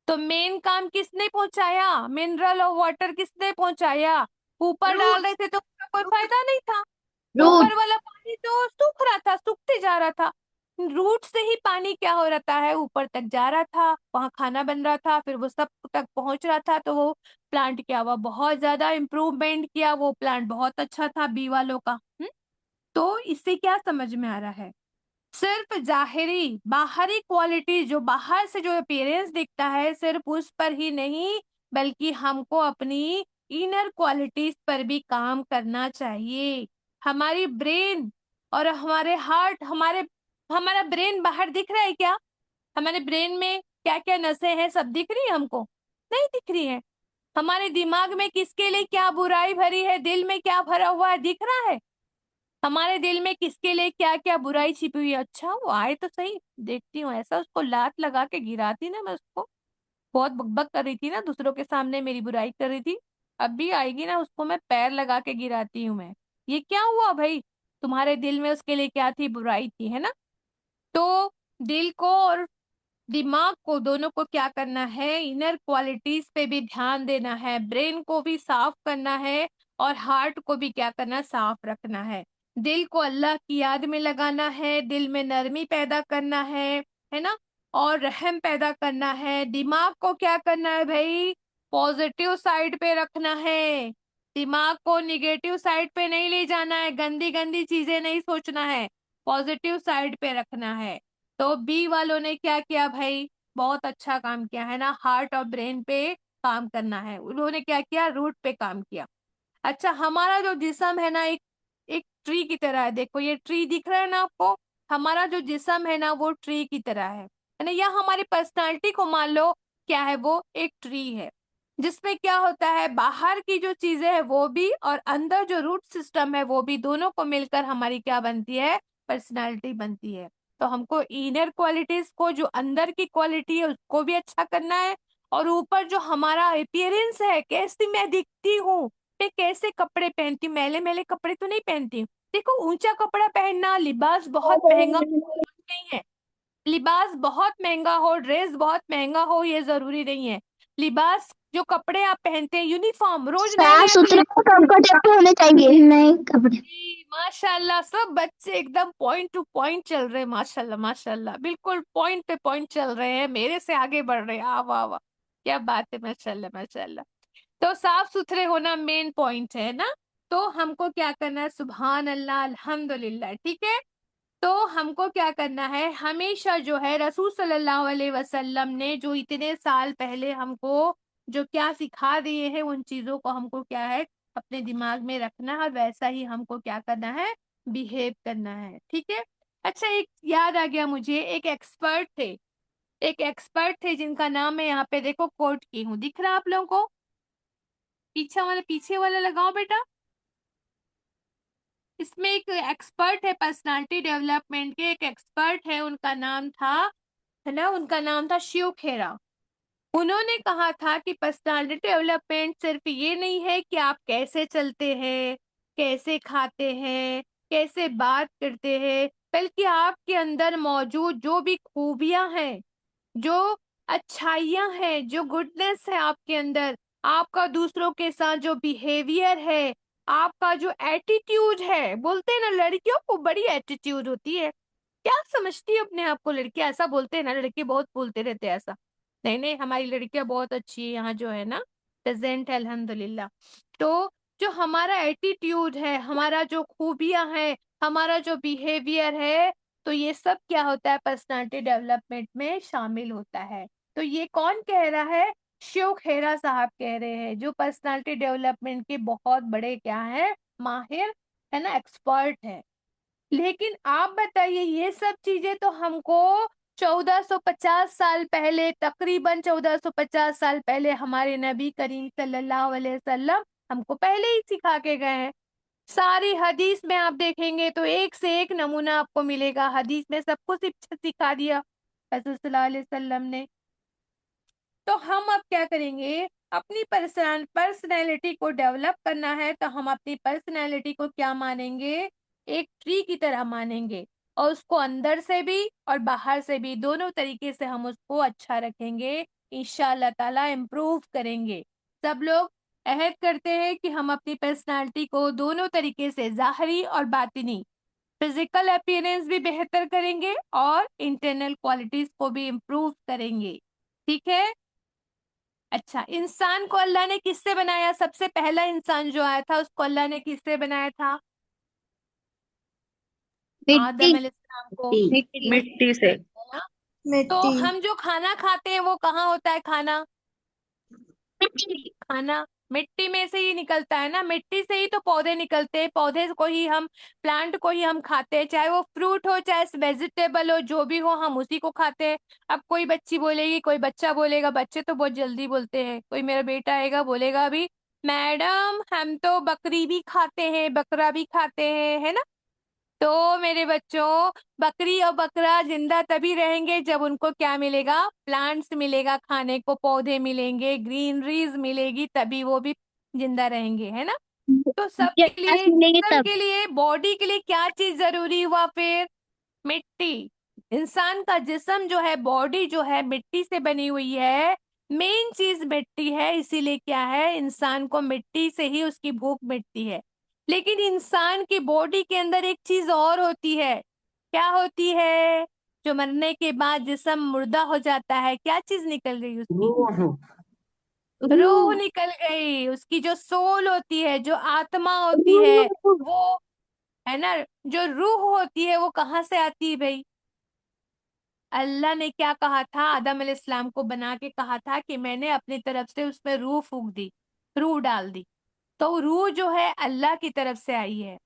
तो मेन काम किसने पहुंचाया, मिनरल और वाटर किसने पहुंचाया, ऊपर डाल रहे थे तो उसका कोई फायदा नहीं था। रूट। ऊपर वाला पानी तो सूख रहा था, सूखते जा रहा था। रूट से ही पानी क्या हो रहा है, ऊपर तक जा रहा था, वहां खाना बन रहा था, फिर वो सब तक पहुंच रहा था। तो वो प्लांट क्या हुआ, बहुत ज्यादा इम्प्रूवमेंट किया, वो प्लांट बहुत अच्छा था बी वालों का। तो इससे क्या समझ में आ रहा है, सिर्फ जाहिरी बाहरी क्वालिटी, जो बाहर से जो अपीयरेंस दिखता है, सिर्फ उस पर ही नहीं, बल्कि हमको अपनी इनर क्वालिटीज पर भी काम करना चाहिए। हमारी ब्रेन और हमारे हार्ट, हमारा ब्रेन बाहर दिख रहा है क्या, हमारे ब्रेन में क्या क्या नसें हैं, सब दिख रही है हमको, नहीं दिख रही है। हमारे दिमाग में किसके लिए क्या बुराई भरी है, दिल में क्या भरा हुआ है, दिख रहा है। हमारे दिल में किसके लिए क्या क्या बुराई छिपी हुई है, अच्छा वो आए तो सही, देखती हूँ। ऐसा उसको लात लगा के गिराती ना, मैं उसको बहुत बकबक कर रही थी ना, दूसरों के सामने मेरी बुराई कर रही थी, अब भी आएगी ना, उसको मैं पैर लगा के गिराती हूँ मैं। ये क्या हुआ भाई, तुम्हारे दिल में उसके लिए क्या थी, बुराई थी, है ना। तो दिल को और दिमाग को, दोनों को क्या करना है, इनर क्वालिटीज पे भी ध्यान देना है, ब्रेन को भी साफ करना है, और हार्ट को भी क्या करना, साफ रखना है। दिल को अल्लाह की याद में लगाना है, दिल में नरमी पैदा करना है ना, और रहम पैदा करना है। दिमाग को क्या करना है भाई, पॉजिटिव साइड पे रखना है, दिमाग को निगेटिव साइड पे नहीं ले जाना है, गंदी गंदी चीजें नहीं सोचना है, पॉजिटिव साइड पे रखना है। तो बी वालों ने क्या किया भाई, बहुत अच्छा काम किया है ना, हार्ट और ब्रेन पे काम करना है, उन्होंने क्या किया, रूट पे काम किया। अच्छा, हमारा जो जिस्म है ना, एक एक ट्री की तरह है, देखो ये ट्री दिख रहा है ना आपको, हमारा जो जिस्म है ना वो ट्री की तरह है ना, या हमारी पर्सनालिटी को मान लो क्या है, वो एक ट्री है, जिसमें क्या होता है, बाहर की जो चीजें है वो भी और अंदर जो रूट सिस्टम है वो भी, दोनों को मिलकर हमारी क्या बनती है, पर्सनालिटी बनती है। तो हमको इनर क्वालिटीज को, जो अंदर की क्वालिटी है उसको भी अच्छा करना है, और ऊपर जो हमारा अपीयरेंस है, कैसी मैं दिखती हूँ, मैं कैसे कपड़े पहनती हूँ, मैले मैले कपड़े तो नहीं पहनती हूँ। देखो, ऊंचा कपड़ा पहनना, लिबास बहुत महंगा नहीं है, लिबास बहुत महंगा हो, ड्रेस बहुत महंगा हो, ये जरूरी नहीं है। लिबास, जो कपड़े आप पहनते हैं, यूनिफॉर्म रोज नए साफ नए सुथरे कंफर्टेबल होने चाहिए नए कपड़े। जी, माशाल्लाह, सब बच्चे एकदम पॉइंट टू पॉइंट चल रहे हैं, माशाल्लाह माशाल्लाह, बिल्कुल पॉइंट पे पॉइंट चल रहे हैं, मेरे से आगे बढ़ रहे हैं। वाह वाह, क्या बात है, माशाल्लाह माशाल्लाह। तो साफ सुथरे होना मेन पॉइंट है ना। तो हमको क्या करना है, सुभान अल्लाह, अल्हम्दुलिल्लाह, ठीक है। तो हमको क्या करना है, हमेशा जो है रसूल सल्लल्लाहु अलैहि वसल्लम ने जो इतने साल पहले हमको जो क्या सिखा दिए हैं, उन चीजों को हमको क्या है, अपने दिमाग में रखना है, और वैसा ही हमको क्या करना है, बिहेव करना है, ठीक है। अच्छा, एक याद आ गया मुझे, एक एक्सपर्ट थे, एक एक्सपर्ट थे जिनका नाम मैं यहाँ पे देखो कोट की हूँ, दिख रहा है आप लोगों को, पीछे वाला लगाओ बेटा। इसमें एक एक्सपर्ट है, पर्सनालिटी डेवलपमेंट के एक एक्सपर्ट है, उनका नाम था, है ना, उनका नाम था शिव खेरा। उन्होंने कहा था कि पर्सनालिटी डेवलपमेंट सिर्फ ये नहीं है कि आप कैसे चलते हैं, कैसे खाते हैं, कैसे बात करते हैं, बल्कि आपके अंदर मौजूद जो भी खूबियां हैं, जो अच्छाइयां हैं, जो गुडनेस है आपके अंदर, आपका दूसरों के साथ जो बिहेवियर है, आपका जो एटीट्यूड है, बोलते हैं ना लड़कियों को बड़ी एटीट्यूड होती है, क्या समझती है अपने आप को लड़कियां, ऐसा बोलते हैं ना, लड़के बहुत बोलते रहते हैं ऐसा, नहीं नहीं, हमारी लड़कियां बहुत अच्छी है यहाँ जो है ना, प्रेजेंट है अल्हम्दुलिल्लाह। तो जो हमारा एटीट्यूड है, हमारा जो खूबियां है, हमारा जो बिहेवियर है, तो ये सब क्या होता है, पर्सनालिटी डेवलपमेंट में शामिल होता है। तो ये कौन कह रहा है, शिव खेरा साहब कह रहे हैं, जो पर्सनालिटी डेवलपमेंट के बहुत बड़े क्या है, माहिर है ना, एक्सपर्ट है। लेकिन आप बताइए, ये सब चीजें तो हमको 1450 साल पहले, तकरीबन 1450 साल पहले हमारे नबी करीम सल्लल्लाहु अलैहि वसल्लम हमको पहले ही सिखा के गए हैं। सारी हदीस में आप देखेंगे तो एक से एक नमूना आपको मिलेगा, हदीस में सब कुछ सिखा दिया रसूल सल्लल्लाहु अलैहि वसल्लम ने। तो हम अब क्या करेंगे, अपनी पर्सनैलिटी को डेवलप करना है, तो हम अपनी पर्सनैलिटी को क्या मानेंगे, एक ट्री की तरह मानेंगे, और उसको अंदर से भी और बाहर से भी दोनों तरीके से हम उसको अच्छा रखेंगे, इंशाअल्लाह ताला इम्प्रूव करेंगे। सब लोग अहद करते हैं कि हम अपनी पर्सनालिटी को दोनों तरीके से, जाहरी और बातिनी, फिजिकल अपीयरेंस भी बेहतर करेंगे और इंटरनल क्वालिटीज को भी इम्प्रूव करेंगे, ठीक है। अच्छा, इंसान को अल्लाह ने किससे बनाया, सबसे पहला इंसान जो आया था उसको अल्लाह ने किससे बनाया था, मिट्टी। आदम अलैहिस्सलाम को मिट्टी। मिट्टी से। है ना। तो मिट्टी। हम जो खाना खाते हैं वो कहाँ होता है, खाना, खाना मिट्टी में से ही निकलता है ना, मिट्टी से ही तो पौधे निकलते हैं, पौधे को ही हम, प्लांट को ही हम खाते हैं, चाहे वो फ्रूट हो चाहे वेजिटेबल हो, जो भी हो हम उसी को खाते हैं। अब कोई बच्ची बोलेगी, कोई बच्चा बोलेगा, बच्चे तो बहुत जल्दी बोलते हैं, कोई मेरा बेटा आएगा बोलेगा अभी, मैडम हम तो बकरी भी खाते हैं, बकरा भी खाते हैं, है ना। तो मेरे बच्चों, बकरी और बकरा जिंदा तभी रहेंगे जब उनको क्या मिलेगा, प्लांट्स मिलेगा खाने को, पौधे मिलेंगे, ग्रीनरीज मिलेगी, तभी वो भी जिंदा रहेंगे, है ना। तो सबके घास लिए, मिलेगी जिस्म तब। के लिए, बॉडी के लिए क्या चीज जरूरी हुआ फिर, मिट्टी। इंसान का जिस्म जो है, बॉडी जो है, मिट्टी से बनी हुई है, मेन चीज मिट्टी है, इसीलिए क्या है, इंसान को मिट्टी से ही उसकी भूख मिटती है। लेकिन इंसान की बॉडी के अंदर एक चीज और होती है, क्या होती है, जो मरने के बाद जिस्म मुर्दा हो जाता है, क्या चीज निकल गई उसकी, रूह। रूह निकल गई, उसकी जो सोल होती है, जो आत्मा होती है, वो है ना, जो रूह होती है वो कहाँ से आती है भाई? अल्लाह ने क्या कहा था? आदम अलैहिस्सलाम को बना के कहा था कि मैंने अपनी तरफ से उसमें रूह फूंक दी, रूह डाल दी। तो रूह जो है अल्लाह की तरफ से आई है।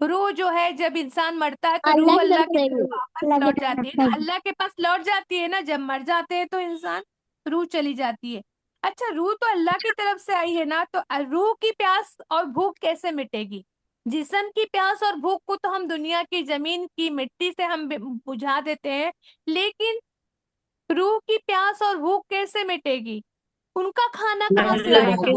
रूह जो है जब इंसान मरता है तो अल्लाह रूह की अल्लाह तरफ की से तरफ ही, वापस अल्लाह की लौट जाती तरफ है से ना, ही। अल्लाह के पास लौट जाती है ना, जब मर जाते हैं तो इंसान, रूह चली जाती है। अच्छा, रूह तो अल्लाह की तरफ से आई है ना, तो रूह की प्यास और भूख कैसे मिटेगी? जिस्म की प्यास और भूख को तो हम दुनिया की जमीन की मिट्टी से हम बुझा देते हैं, लेकिन रूह की प्यास और भूख कैसे मिटेगी? उनका खाना कहाँ से आएगा?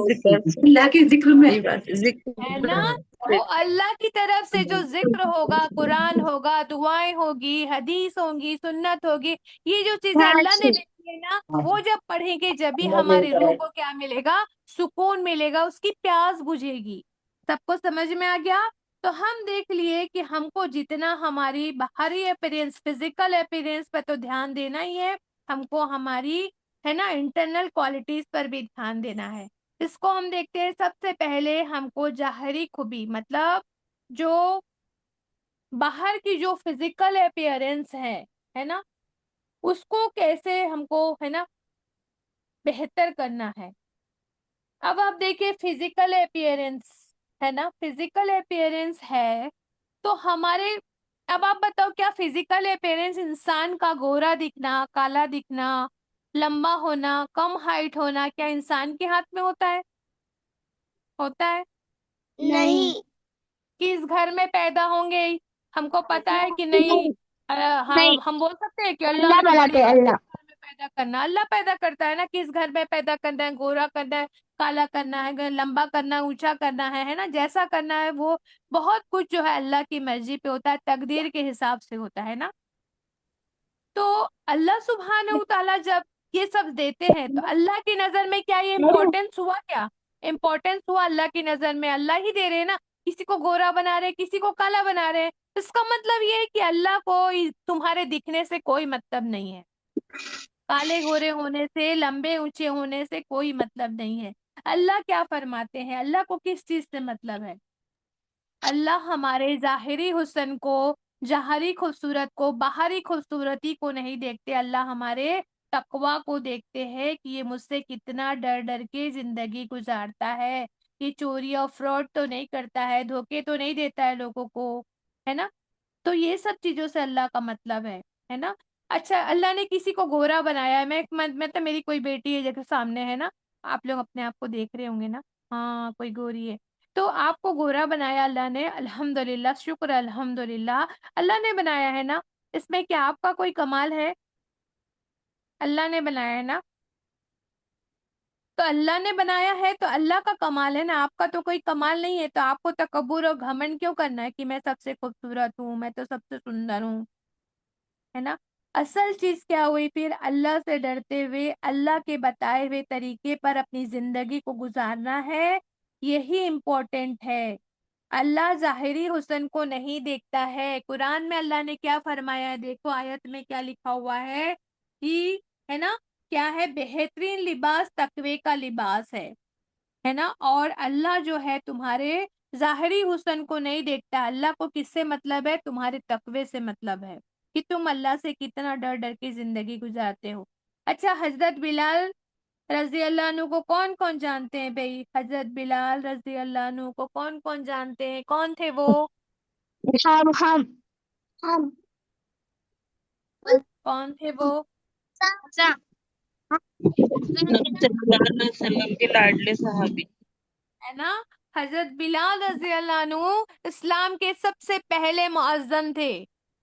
अल्लाह के जिक्र में है ना? वो अल्लाह की तरफ से जो जिक्र होगा, कुरान होगा, दुआएं होगी, हदीस होगी, सुन्नत होगी, ये जो चीजें हाँ अल्लाह ने जी। लिखी है ना, वो जब पढ़ेंगे जब भी हमारी रूह को क्या मिलेगा? सुकून मिलेगा, उसकी प्यास बुझेगी। सबको समझ में आ गया? तो हम देख लिए कि हमको जितना हमारी बाहरी अपीयरेंस, फिजिकल अपीयरेंस पर तो ध्यान देना ही है, हमको हमारी, है ना, इंटरनल क्वालिटीज पर भी ध्यान देना है। इसको हम देखते हैं। सबसे पहले हमको जाहरी खूबी, मतलब जो बाहर की जो फिजिकल अपीयरेंस है ना, उसको कैसे हमको, है ना, बेहतर करना है। अब आप देखिए फिजिकल अपीयरेंस, है ना, फिजिकल अपीयरेंस है तो हमारे, अब आप बताओ क्या फिजिकल अपीयरेंस इंसान का गोरा दिखना, काला दिखना, लंबा होना, कम हाइट होना, क्या इंसान के हाथ में होता है? होता है? नहीं। किस घर में पैदा होंगे हमको पता है कि नहीं? नहीं, हम बोल सकते हैं कि अल्लाह अल्लाह ने बनाते बड़ी हैं, अल्लाह। किस घर में पैदा करना, अल्लाह पैदा करता है ना, किस घर में पैदा करना है, गोरा करना है, काला करना है, लंबा करना है, ऊंचा करना है ना, जैसा करना है वो बहुत कुछ जो है अल्लाह की मर्जी पे होता है, तकदीर के हिसाब से होता है ना। तो अल्लाह सुब्हानहू ताला जब ये सब देते हैं तो अल्लाह की नजर में क्या ये इम्पोर्टेंस हुआ? क्या इम्पोर्टेंस हुआ अल्लाह की नजर में? अल्लाह ही दे रहे हैं ना, किसी को गोरा बना रहे, किसी को काला बना रहे हैं। इसका मतलब ये है कि अल्लाह को तुम्हारे दिखने से कोई मतलब नहीं है, काले गोरे होने से, लंबे ऊंचे होने से कोई मतलब नहीं है। अल्लाह क्या फरमाते हैं? अल्लाह को किस चीज से मतलब है? अल्लाह हमारे जाहिरी हुस्न को, जाहरी खूबसूरत को, बाहरी खूबसूरती को नहीं देखते। अल्लाह हमारे तकवा को देखते हैं कि ये मुझसे कितना डर डर के जिंदगी गुजारता है, ये चोरी और फ्रॉड तो नहीं करता है, धोखे तो नहीं देता है लोगों को, है ना। तो ये सब चीजों से अल्लाह का मतलब है ना। अच्छा, अल्लाह ने किसी को गोरा बनाया है, मैं तो, मेरी कोई बेटी है जैसे सामने, है ना, आप लोग अपने आप को देख रहे होंगे ना, हाँ कोई गोरी है, तो आपको गोरा बनाया अल्लाह ने, अल्हम्दुलिल्लाह, शुक्र अल्हम्दुलिल्लाह, अल्लाह ने बनाया है ना। इसमें क्या आपका कोई कमाल है? अल्लाह ने बनाया है ना, तो अल्लाह ने बनाया है तो अल्लाह का कमाल है ना, आपका तो कोई कमाल नहीं है। तो आपको तकब्बुर और घमंड क्यों करना है कि मैं सबसे खूबसूरत हूँ, मैं तो सबसे सुंदर हूँ, है ना। असल चीज क्या हुई फिर? अल्लाह से डरते हुए अल्लाह के बताए हुए तरीके पर अपनी जिंदगी को गुजारना है, यही इम्पोर्टेंट है। अल्लाह जाहिरी हुस्न को नहीं देखता है। कुरान में अल्लाह ने क्या फरमाया है? देखो आयत में क्या लिखा हुआ है कि, है ना, क्या है? बेहतरीन लिबास तकवे का लिबास है ना। और अल्लाह जो है तुम्हारे जाहिरी हुस्न को नहीं देखता। अल्लाह को किससे मतलब है? तुम्हारे तकवे से मतलब है कि तुम अल्लाह से कितना डर डर के जिंदगी गुजारते हो। अच्छा, हजरत बिलाल रजी अल्लाह अन्हु को कौन कौन जानते हैं भाई? हजरत बिलाल रजी अल्लाह अन्हु को कौन कौन जानते हैं? कौन थे वो? हम कौन थे वो? नबी सल्लल्लाहु अलैहि वसल्लम के लाडले सहाबी। है ना। हजरत बिलाल रजी अल्लाह अन्हु इस्लाम के सबसे पहले मुअज्जिन थे।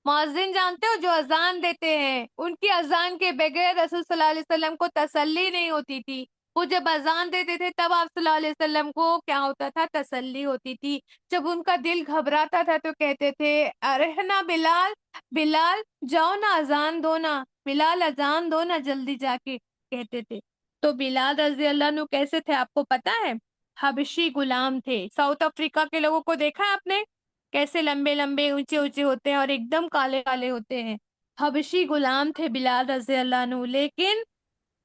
मुअज्जिन जानते हो, जो अजान देते हैं, उनकी अजान के बगैर रसूल सल्लल्लाहु अलैहि वसल्लम को तसल्ली नहीं होती थी। वो जब अजान देते थे तब आप सल्लल्लाहु अलैहि वसल्लम को क्या होता था? तसल्ली होती थी। जब उनका दिल घबराता था तो कहते थे, अरे है ना बिलाल, बिलाल जाओ ना अजान दो ना, बिलाल अजान दो ना जल्दी जाके, कहते थे। तो बिलाल रजी अल्लाह अन्हु कैसे थे आपको पता है? हबशी गुलाम थे। साउथ अफ्रीका के लोगों को देखा है आपने? कैसे लंबे लंबे ऊंचे ऊंचे होते हैं और एकदम काले काले होते हैं। हबशी गुलाम थे बिलाल रजी अल्लाह अन्हु, लेकिन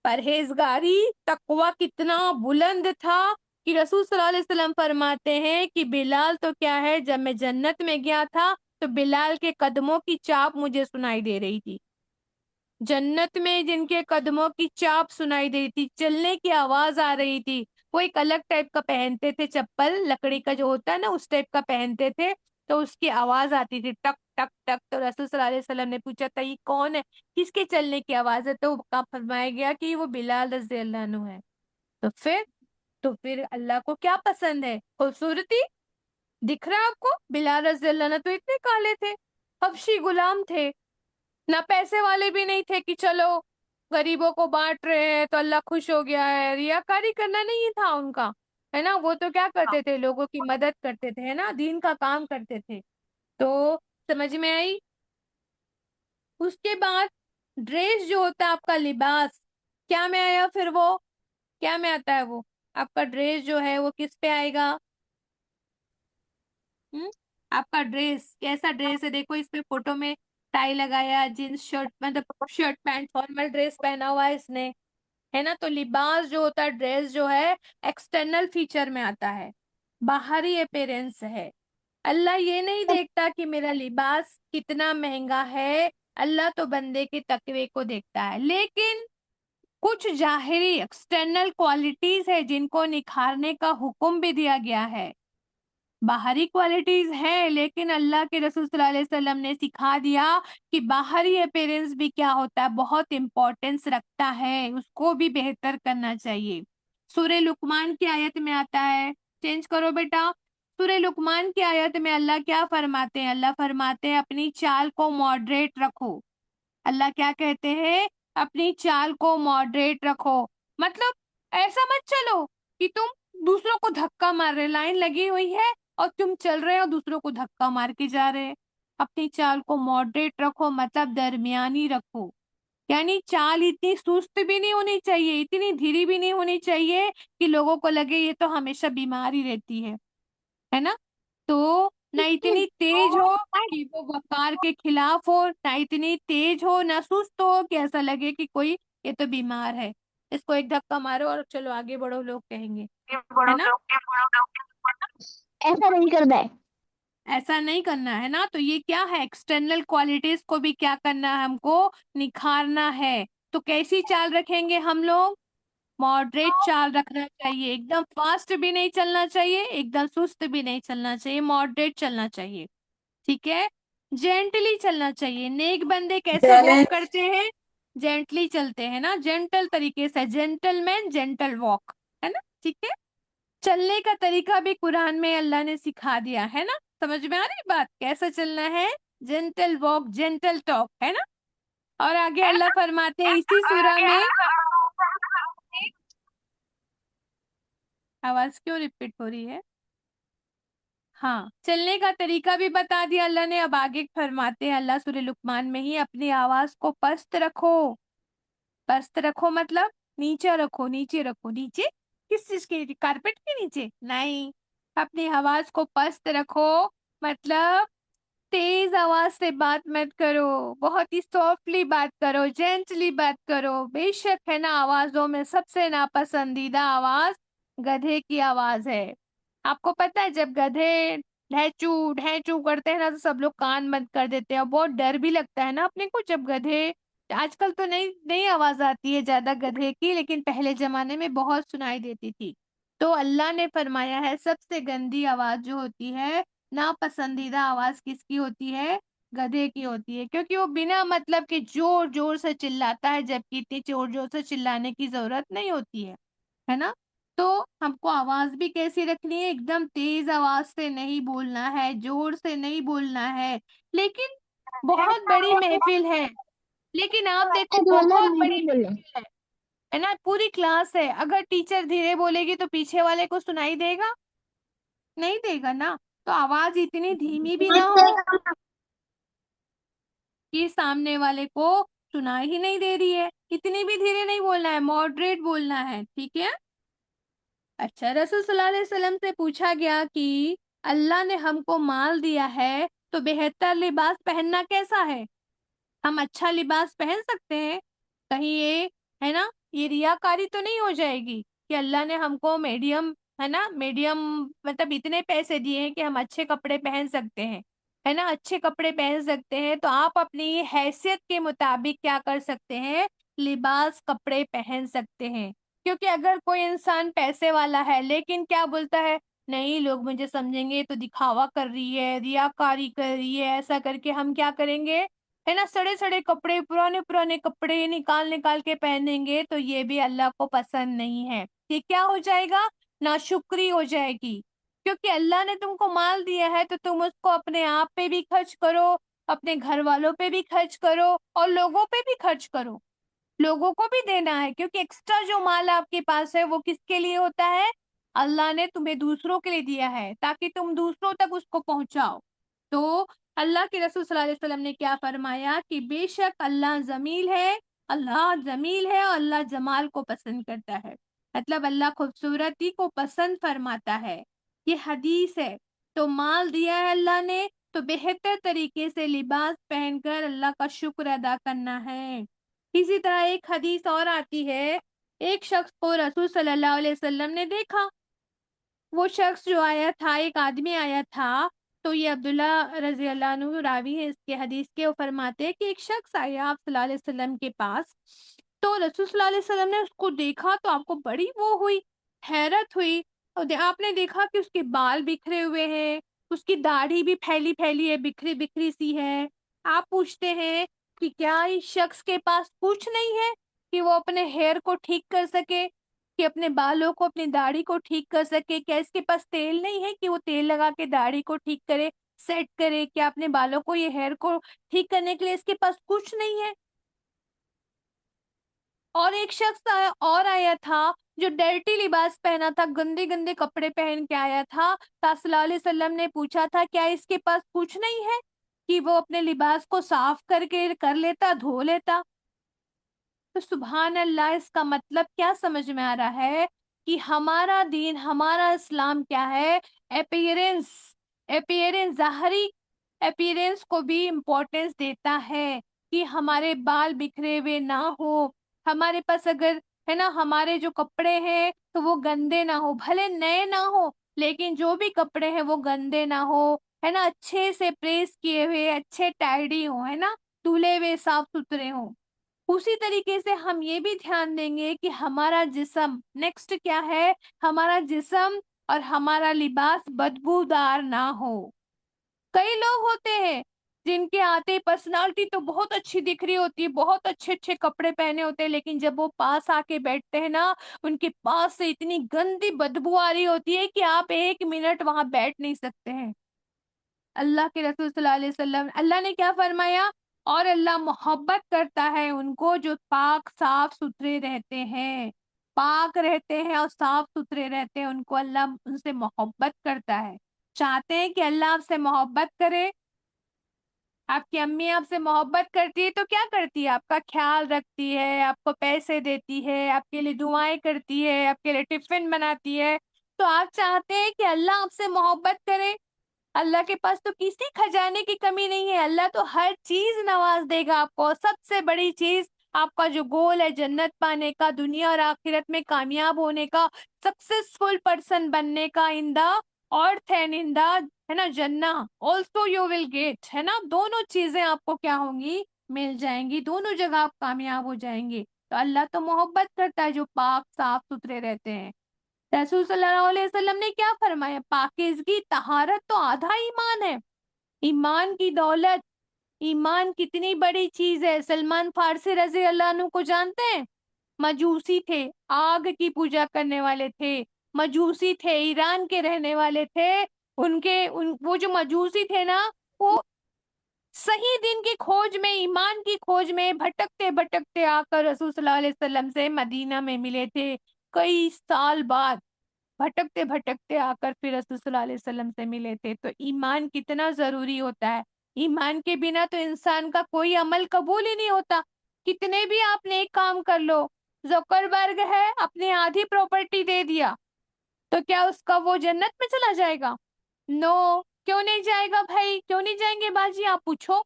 परहेजगारी, तकवा कितना बुलंद था कि रसूल सल्लल्लाहु अलैहि वसल्लम फरमाते हैं कि बिलाल तो क्या है, जब मैं जन्नत में गया था तो बिलाल के कदमों की चाप मुझे सुनाई दे रही थी। जन्नत में जिनके कदमों की चाप सुनाई दे रही थी, चलने की आवाज आ रही थी। वो एक अलग टाइप का पहनते थे, चप्पल लकड़ी का जो होता है ना, उस टाइप का पहनते थे। तो उसकी आवाज आती थी टक टक टक। तो रसूल सल्लल्लाहु अलैहि वसल्लम ने पूछा था ये कौन है, किसके चलने की आवाज है? तो का फरमाया गया कि वो बिलाल रज़ी अल्लाह अन्हु है। तो फिर अल्लाह को क्या पसंद है? खूबसूरती। दिख रहा है आपको? बिलाल रज़ी अल्लाह अन्हु तो इतने काले थे, हबशी गुलाम थे, ना पैसे वाले भी नहीं थे कि चलो गरीबों को बांट रहे हैं तो अल्लाह खुश हो गया है। रियाकारी करना नहीं था उनका, है ना। वो तो क्या करते थे, लोगों की मदद करते थे, है ना, दीन का काम करते थे। तो समझ में आई। उसके बाद ड्रेस जो होता है आपका लिबास, क्या में आया फिर वो, क्या में आता है वो? आपका ड्रेस जो है वो किस पे आएगा? आपका ड्रेस कैसा ड्रेस है? देखो इस पे फोटो में टाई लगाया, जींस शर्ट, मतलब शर्ट पैंट फॉर्मल ड्रेस पहना हुआ है इसने, है ना। तो लिबास जो होता है, ड्रेस जो है, एक्सटर्नल फीचर में आता है, बाहरी अपीयरेंस है। अल्लाह ये नहीं देखता कि मेरा लिबास कितना महंगा है, अल्लाह तो बंदे के तकवे को देखता है। लेकिन कुछ जाहिरी एक्सटर्नल क्वालिटीज है जिनको निखारने का हुक्म भी दिया गया है। बाहरी क्वालिटीज हैं, लेकिन अल्लाह के रसूल सल्लल्लाहु अलैहि वसल्लम ने सिखा दिया कि बाहरी अपीयरेंस भी क्या होता है, बहुत इंपॉर्टेंस रखता है, उसको भी बेहतर करना चाहिए। सूरह लुकमान की आयत में आता है, चेंज करो बेटा। सूरह लुकमान की आयत में अल्लाह क्या फरमाते हैं? अल्लाह फरमाते हैं अपनी चाल को मॉडरेट रखो। अल्लाह क्या कहते हैं? अपनी चाल को मॉडरेट रखो। मतलब ऐसा मत चलो कि तुम दूसरों को धक्का मार रहे, लाइन लगी हुई है और तुम चल रहे हो दूसरों को धक्का मार के जा रहे हैं। अपनी चाल को मॉडरेट रखो, मतलब दरमियानी रखो। यानी चाल इतनी सुस्त भी नहीं होनी चाहिए, इतनी धीरे भी नहीं होनी चाहिए कि लोगों को लगे ये तो हमेशा बीमार ही रहती है ना। तो ना इतनी तेज हो कि वो वकार के खिलाफ हो, ना इतनी तेज हो, ना सुस्त हो कि ऐसा लगे कि कोई ये तो बीमार है, इसको एक धक्का मारो और चलो आगे बढ़ो, लोग कहेंगे, है ना। ऐसा नहीं करना है। ऐसा नहीं करना है ना। तो ये क्या है, एक्सटर्नल क्वालिटीज को भी क्या करना है, हमको निखारना है। तो कैसी चाल रखेंगे हम लोग? मॉडरेट चाल रखना चाहिए, एकदम फास्ट भी नहीं चलना चाहिए, एकदम सुस्त भी नहीं चलना चाहिए, मॉडरेट चलना चाहिए, ठीक है। जेंटली चलना चाहिए। नेक बंदे कैसे वॉक करते हैं? जेंटली चलते हैं ना, जेंटल तरीके से, जेंटलमैन जेंटल वॉक, है ना, ठीक है। चलने का तरीका भी कुरान में अल्लाह ने सिखा दिया है ना। समझ में आ रही बात, कैसा चलना है? जेंटल वॉक, जेंटल टॉक, है ना। और आगे अल्लाह फरमाते हैं इसी सूरा में, आवाज क्यों रिपीट हो रही है? हाँ, चलने का तरीका भी बता दिया अल्लाह ने। अब आगे फरमाते हैं अल्लाह सूरह लुकमान में ही, अपनी आवाज को पस्त रखो। पस्त रखो मतलब नीचे रखो, नीचे रखो। नीचे किस चीज के नीचे? कारपेट के नीचे नहीं। अपनी आवाज को पस्त रखो मतलब तेज आवाज से बात मत करो, बहुत ही सॉफ्टली बात करो, जेंटली बात करो। बेशक है ना, आवाजों में सबसे नापसंदीदा आवाज गधे की आवाज है। आपको पता है जब गधे ढैचू ढैचू करते हैं ना तो सब लोग कान बंद कर देते हैं, और बहुत डर भी लगता है ना अपने को जब गधे। आजकल तो नई नई आवाज आती है ज्यादा गधे की, लेकिन पहले जमाने में बहुत सुनाई देती थी। तो अल्लाह ने फरमाया है सबसे गंदी आवाज जो होती है, नापसंदीदा आवाज किसकी होती है? गधे की होती है, क्योंकि वो बिना मतलब के जोर जोर से चिल्लाता है, जबकि इतनी जोर जोर से चिल्लाने की जरूरत नहीं होती है ना। तो हमको आवाज भी कैसी रखनी है? एकदम तेज आवाज से नहीं बोलना है, जोर से नहीं बोलना है। लेकिन बहुत बड़ी महफिल लेकिन आप देखो बहुत बड़ी महफिल है ना, पूरी क्लास है, अगर टीचर धीरे बोलेगी तो पीछे वाले को सुनाई देगा? नहीं देगा ना। तो आवाज इतनी धीमी भी ना हो कि सामने वाले को सुनाई ही नहीं दे रही है, इतनी भी धीरे नहीं बोलना है, मॉडरेट बोलना है, ठीक है। अच्छा, रसूल सल्लल्लाहु अलैहि वसल्लम से पूछा गया कि अल्लाह ने हमको माल दिया है तो बेहतर लिबास पहनना कैसा है? हम अच्छा लिबास पहन सकते हैं? कहीं ये है ना ये रियाकारी तो नहीं हो जाएगी कि अल्लाह ने हमको मीडियम, है ना, मीडियम मतलब इतने पैसे दिए हैं कि हम अच्छे कपड़े पहन सकते हैं, है ना, अच्छे कपड़े पहन सकते हैं, तो आप अपनी हैसियत के मुताबिक क्या कर सकते हैं, लिबास कपड़े पहन सकते हैं। क्योंकि अगर कोई इंसान पैसे वाला है लेकिन क्या बोलता है, नहीं लोग मुझे समझेंगे, तो दिखावा कर रही है, रियाकारी कर रही है, ऐसा करके हम क्या करेंगे, है ना, सड़े सड़े कपड़े, पुराने पुराने कपड़े निकाल निकाल के पहनेंगे, तो ये भी अल्लाह को पसंद नहीं है। ये क्या हो जाएगा, नाशुक्री हो जाएगी। क्योंकि अल्लाह ने तुमको माल दिया है तो तुम उसको अपने आप पे भी खर्च करो, अपने घर वालों पे भी खर्च करो, और लोगों पे भी खर्च करो, लोगों को भी देना है। क्योंकि एक्स्ट्रा जो माल आपके पास है वो किसके लिए होता है, अल्लाह ने तुम्हें दूसरों के लिए दिया है, ताकि तुम दूसरों तक उसको पहुंचाओ। तो अल्लाह के रसूल सल्लल्लाहु अलैहि वसल्लम ने क्या फरमाया कि बेशक अल्लाह जमील है, अल्लाह जमील है और अल्लाह जमाल को पसंद करता है, मतलब अल्लाह खूबसूरती को पसंद फरमाता है। ये हदीस है। तो माल दिया है अल्लाह ने, तो बेहतर तरीके से लिबास पहनकर अल्लाह का शुक्र अदा करना है। इसी तरह एक हदीस और आती है, एक शख्स को रसूल सल्लल्लाहु अलैहि वसल्लम ने देखा। वो शख्स जो आया था, एक आदमी आया था, तो ये अब्दुल्ला रजी अल्लाह अन्हु रावी है इसके हदीस के, वो फरमाते हैं कि एक शख्स आया आप सल्लल्लाहु अलैहि वसल्लम के पास, तो रसूल सल्लल्लाहु अलैहि वसल्लम ने उसको देखा तो आपको बड़ी वो हुई, हैरत हुई। और आपने देखा कि उसके बाल बिखरे हुए हैं, उसकी दाढ़ी भी फैली फैली है, बिखरी बिखरी सी है। आप पूछते हैं कि क्या इस शख्स के पास कुछ नहीं है कि वो अपने हेयर को ठीक कर सके, कि अपने बालों को, अपनी दाढ़ी को ठीक कर सके? क्या इसके पास तेल नहीं है कि वो तेल लगा के दाढ़ी को ठीक करे, सेट करे? क्या अपने बालों को, ये हेयर को ठीक करने के लिए इसके पास कुछ नहीं है? और एक शख्स और आया था जो डर्टी लिबास पहना था, गंदे गंदे कपड़े पहन के आया था। तो सल्लल्लाहु अलैहि वसल्लम ने पूछा था क्या इसके पास कुछ नहीं है कि वो अपने लिबास को साफ करके कर लेता, धो लेता? तो सुभान अल्लाह, इसका मतलब क्या समझ में आ रहा है कि हमारा दीन, हमारा इस्लाम क्या है, अपीयरेंस, अपीयरेंस, जाहरी अपीयरेंस को भी इम्पोर्टेंस देता है कि हमारे बाल बिखरे हुए ना हो, हमारे पास अगर, है ना, हमारे जो कपड़े हैं तो वो गंदे ना हो, भले नए ना हो लेकिन जो भी कपड़े हैं वो गंदे ना हो, है ना, अच्छे से प्रेस किए हुए, अच्छे टाइडी हो, है ना, धुले हुए, साफ सुथरे हो। उसी तरीके से हम ये भी ध्यान देंगे कि हमारा जिस्म, नेक्स्ट क्या है, हमारा जिस्म और हमारा लिबास बदबूदार ना हो। कई लोग होते हैं जिनके आते पर्सनालिटी तो बहुत अच्छी दिख रही होती है, बहुत अच्छे अच्छे कपड़े पहने होते हैं, लेकिन जब वो पास आके बैठते हैं ना, उनके पास से इतनी गंदी बदबू आ रही होती है कि आप एक मिनट वहां बैठ नहीं सकते हैं। अल्लाह के रसूल सल्लल्लाहु अलैहि वसल्लम, अल्लाह ने क्या फरमाया, और अल्लाह मोहब्बत करता है उनको जो पाक साफ सुथरे रहते हैं, पाक रहते हैं और साफ सुथरे रहते हैं, उनको अल्लाह उनसे मोहब्बत करता है। चाहते हैं कि अल्लाह आपसे मोहब्बत करे? आपकी अम्मी आपसे मोहब्बत करती है तो क्या करती है, आपका ख्याल रखती है, आपको पैसे देती है, आपके लिए दुआएं करती है, आपके लिए टिफिन बनाती है। तो आप चाहते हैं कि अल्लाह आपसे मोहब्बत करे? अल्लाह के पास तो किसी खजाने की कमी नहीं है, अल्लाह तो हर चीज नवाज देगा आपको। सबसे बड़ी चीज, आपका जो गोल है जन्नत पाने का, दुनिया और आखिरत में कामयाब होने का, सक्सेसफुल पर्सन बनने का, in the earth and in the, है ना, जन्ना ऑल्सो यू विल गेट, है ना, दोनों चीजें आपको क्या होंगी, मिल जाएंगी, दोनों जगह आप कामयाब हो जाएंगे। तो अल्लाह तो मोहब्बत करता है जो पाक साफ सुथरे रहते हैं। रसूल सल्लल्लाहु अलैहि वसल्लम ने क्या फरमाया, पाकीज़गी, तहारत तो आधा ईमान है। ईमान की दौलत, ईमान कितनी बड़ी चीज है। सलमान फारसी रजी अल्लाह अन्हु को जानते हैं? मजूसी थे, आग की पूजा करने वाले थे, मजूसी थे, ईरान के रहने वाले थे। वो जो मजूसी थे ना, वो सही दिन की खोज में, ईमान की खोज में भटकते भटकते आकर रसूल सल्लल्लाहु अलैहि वसल्लम से मदीना में मिले थे, कई साल बाद। भटकते भटकते आकर फिर रसूल सल्लल्लाहु अलैहि वसल्लम से मिले थे। तो ईमान कितना जरूरी होता है। ईमान के बिना तो इंसान का कोई अमल कबूल ही नहीं होता। कितने भी आप नेक काम कर लो, जकरबर्ग है, अपनी आधी प्रॉपर्टी दे दिया, तो क्या उसका वो जन्नत में चला जाएगा? नो, क्यों नहीं जाएगा भाई, क्यों नहीं जाएंगे बाजी, आप पूछो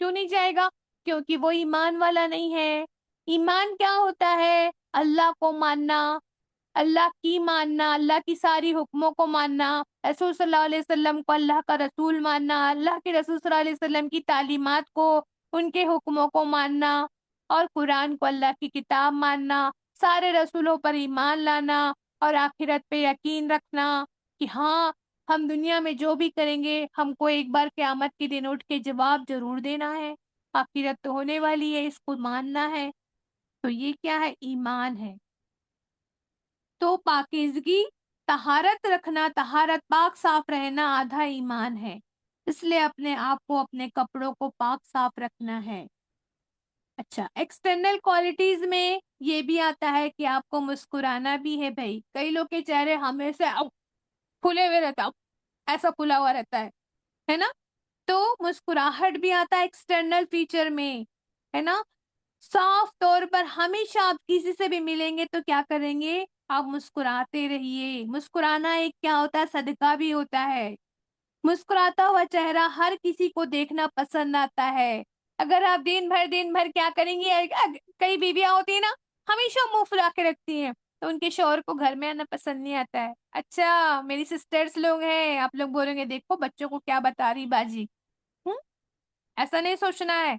क्यों नहीं जाएगा? क्योंकि वो ईमान वाला नहीं है। ईमान क्या होता है? अल्लाह को मानना, अल्लाह की मानना, अल्लाह की सारी हुक्मों को मानना, रसूल सल्लल्लाहु अलैहि वसल्लम को अल्लाह का रसूल मानना, अल्लाह के रसूल सल्लल्लाहु अलैहि वसल्लम की तालीमात को, उनके हुक्मों को मानना, और कुरान को अल्लाह की किताब मानना, सारे रसूलों पर ईमान लाना, और आखिरत पे यकीन रखना कि हाँ, हम दुनिया में जो भी करेंगे हमको एक बार क़यामत के दिन उठ के जवाब जरूर देना है, आखिरत तो होने वाली है, इसको मानना है। तो ये क्या है? ईमान है। तो पाकीज़गी, तहारत रखना, तहारत, पाक साफ रहना आधा ईमान है। इसलिए अपने आप को, अपने कपड़ों को पाक साफ रखना है। अच्छा, एक्सटर्नल क्वालिटीज में ये भी आता है कि आपको मुस्कुराना भी है भाई। कई लोग के चेहरे हमेशा फुले हुए रहता, ऐसा फुला हुआ रहता है ना? तो मुस्कुराहट भी आता है एक्सटर्नल फीचर में, है ना? साफ तौर पर हमेशा आप किसी से भी मिलेंगे तो क्या करेंगे? आप मुस्कुराते रहिए। मुस्कुराना एक क्या होता है? सदका भी होता है। मुस्कुराता हुआ चेहरा हर किसी को देखना पसंद आता है। अगर आप दिन भर क्या करेंगी? कई बीवियां होती है ना, हमेशा मुंह फुला के रखती हैं, तो उनके शौहर को घर में आना पसंद नहीं आता है। अच्छा, मेरी सिस्टर्स लोग हैं, आप लोग बोलेंगे देखो बच्चों को क्या बता रही बाजी। हम्म, ऐसा नहीं सोचना है।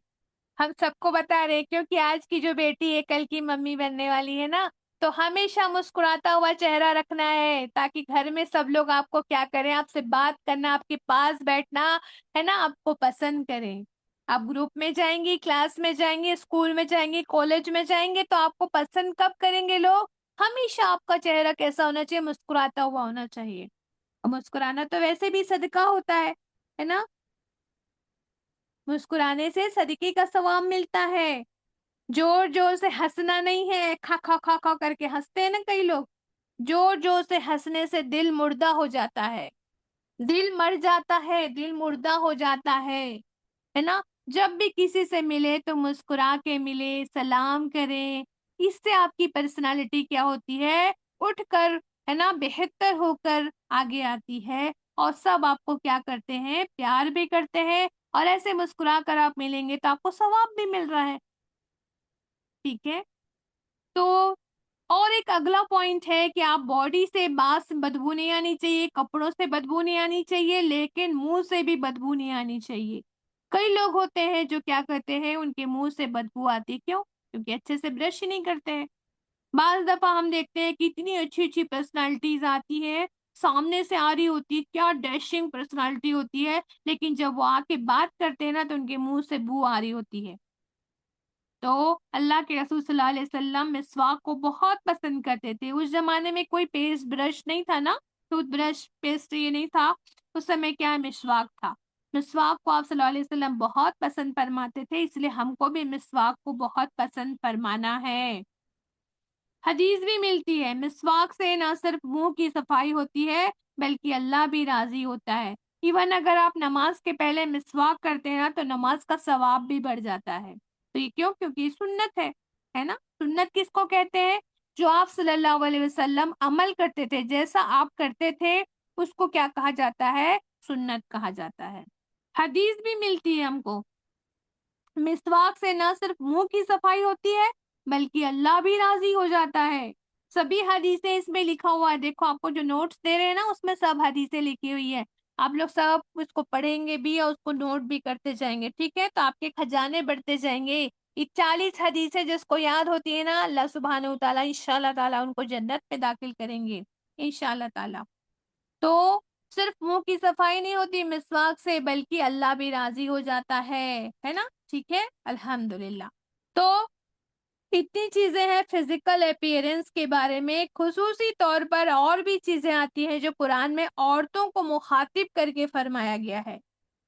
हम सबको बता रहे हैं, क्योंकि आज की जो बेटी है कल की मम्मी बनने वाली है ना, तो हमेशा मुस्कुराता हुआ चेहरा रखना है, ताकि घर में सब लोग आपको क्या करें? आपसे बात करना, आपके पास बैठना, है ना, आपको पसंद करें। आप ग्रुप में जाएंगी, क्लास में जाएंगे, स्कूल में जाएंगे, कॉलेज में जाएंगे, तो आपको पसंद कब करेंगे लोग? हमेशा आपका चेहरा कैसा होना चाहिए? मुस्कुराता हुआ होना चाहिए। और मुस्कुराना तो वैसे भी सदका होता है ना? मुस्कुराने से सदके का सवाब मिलता है। जोर जोर से हंसना नहीं है, खा खा खा खा करके हंसते हैं ना कई लोग। जोर जोर से हंसने से दिल मुर्दा हो जाता है, दिल मर जाता है, दिल मुर्दा हो जाता है ना? जब भी किसी से मिले तो मुस्कुरा के मिले, सलाम करें। इससे आपकी पर्सनालिटी क्या होती है? उठकर, है ना, बेहतर होकर आगे आती है, और सब आपको क्या करते हैं? प्यार भी करते हैं। और ऐसे मुस्कुरा कर आप मिलेंगे तो आपको सवाब भी मिल रहा है। ठीक है? तो और एक अगला पॉइंट है कि आप बॉडी से बास बदबू नहीं आनी चाहिए, कपड़ों से बदबू नहीं आनी चाहिए, लेकिन मुंह से भी बदबू नहीं आनी चाहिए। कई लोग होते हैं जो क्या करते हैं, उनके मुंह से बदबू आती है। क्यों? क्योंकि अच्छे से ब्रश ही नहीं करते हैं। बाज दफा हम देखते हैं कि इतनी अच्छी अच्छी पर्सनालिटीज आती है, सामने से आ रही होती है, क्या डैशिंग पर्सनालिटी होती है, लेकिन जब वो आके बात करते हैं ना, तो उनके मुंह से बू आ रही होती है। तो अल्लाह के रसूल सल्लल्लाहु अलैहि वसल्लम मिसवाक को बहुत पसंद करते थे। उस जमाने में कोई पेस्ट ब्रश नहीं था ना, टूथब्रश, पेस्ट ये नहीं था। उस समय क्या है? मिसवाक था। मिसवाक को आप सल्लल्लाहु अलैहि वसल्लम बहुत पसंद फरमाते थे, इसलिए हमको भी मिसवाक को बहुत पसंद फरमाना है। हदीस भी मिलती है, मिसवाक से ना सिर्फ मुंह की सफाई होती है, बल्कि अल्लाह भी राजी होता है। इवन अगर आप नमाज के पहले मिसवाक करते हैं ना, तो नमाज का सवाब भी बढ़ जाता है। तो ये क्यों? क्योंकि ये सुन्नत है ना? सुन्नत किसको कहते हैं? जो आप सल्लल्लाहु अलैहि वसल्लम अमल करते थे, जैसा आप करते थे, उसको क्या कहा जाता है? सुन्नत कहा जाता है। हदीस भी मिलती है हमको, मिसवाक से ना सिर्फ मुंह की सफाई होती है, बल्कि अल्लाह भी राजी हो जाता है। सभी हदीसें इसमें लिखा हुआ है। देखो, आपको जो नोट्स दे रहे हैं ना, उसमें सब हदीसें लिखी हुई है। आप लोग सब उसको पढ़ेंगे भी और उसको नोट भी करते जाएंगे। ठीक है? तो आपके खजाने बढ़ते जाएंगे। ये 40 हदीसें जिसको याद होती है ना, अल्लाह सुब्हानहू व तआला इंशाल्लाह ताला उनको जन्नत में दाखिल करेंगे, इंशाल्लाह ताला। तो सिर्फ मुंह की सफाई नहीं होती मिसवाक से, बल्कि अल्लाह भी राजी हो जाता है ना? ठीक है, अल्हम्दुलिल्लाह। तो इतनी चीजें हैं फिजिकल अपीयरेंस के बारे में। खुसूसी तौर पर और भी चीजें आती हैं जो कुरान में औरतों को मुखातिब करके फरमाया गया है।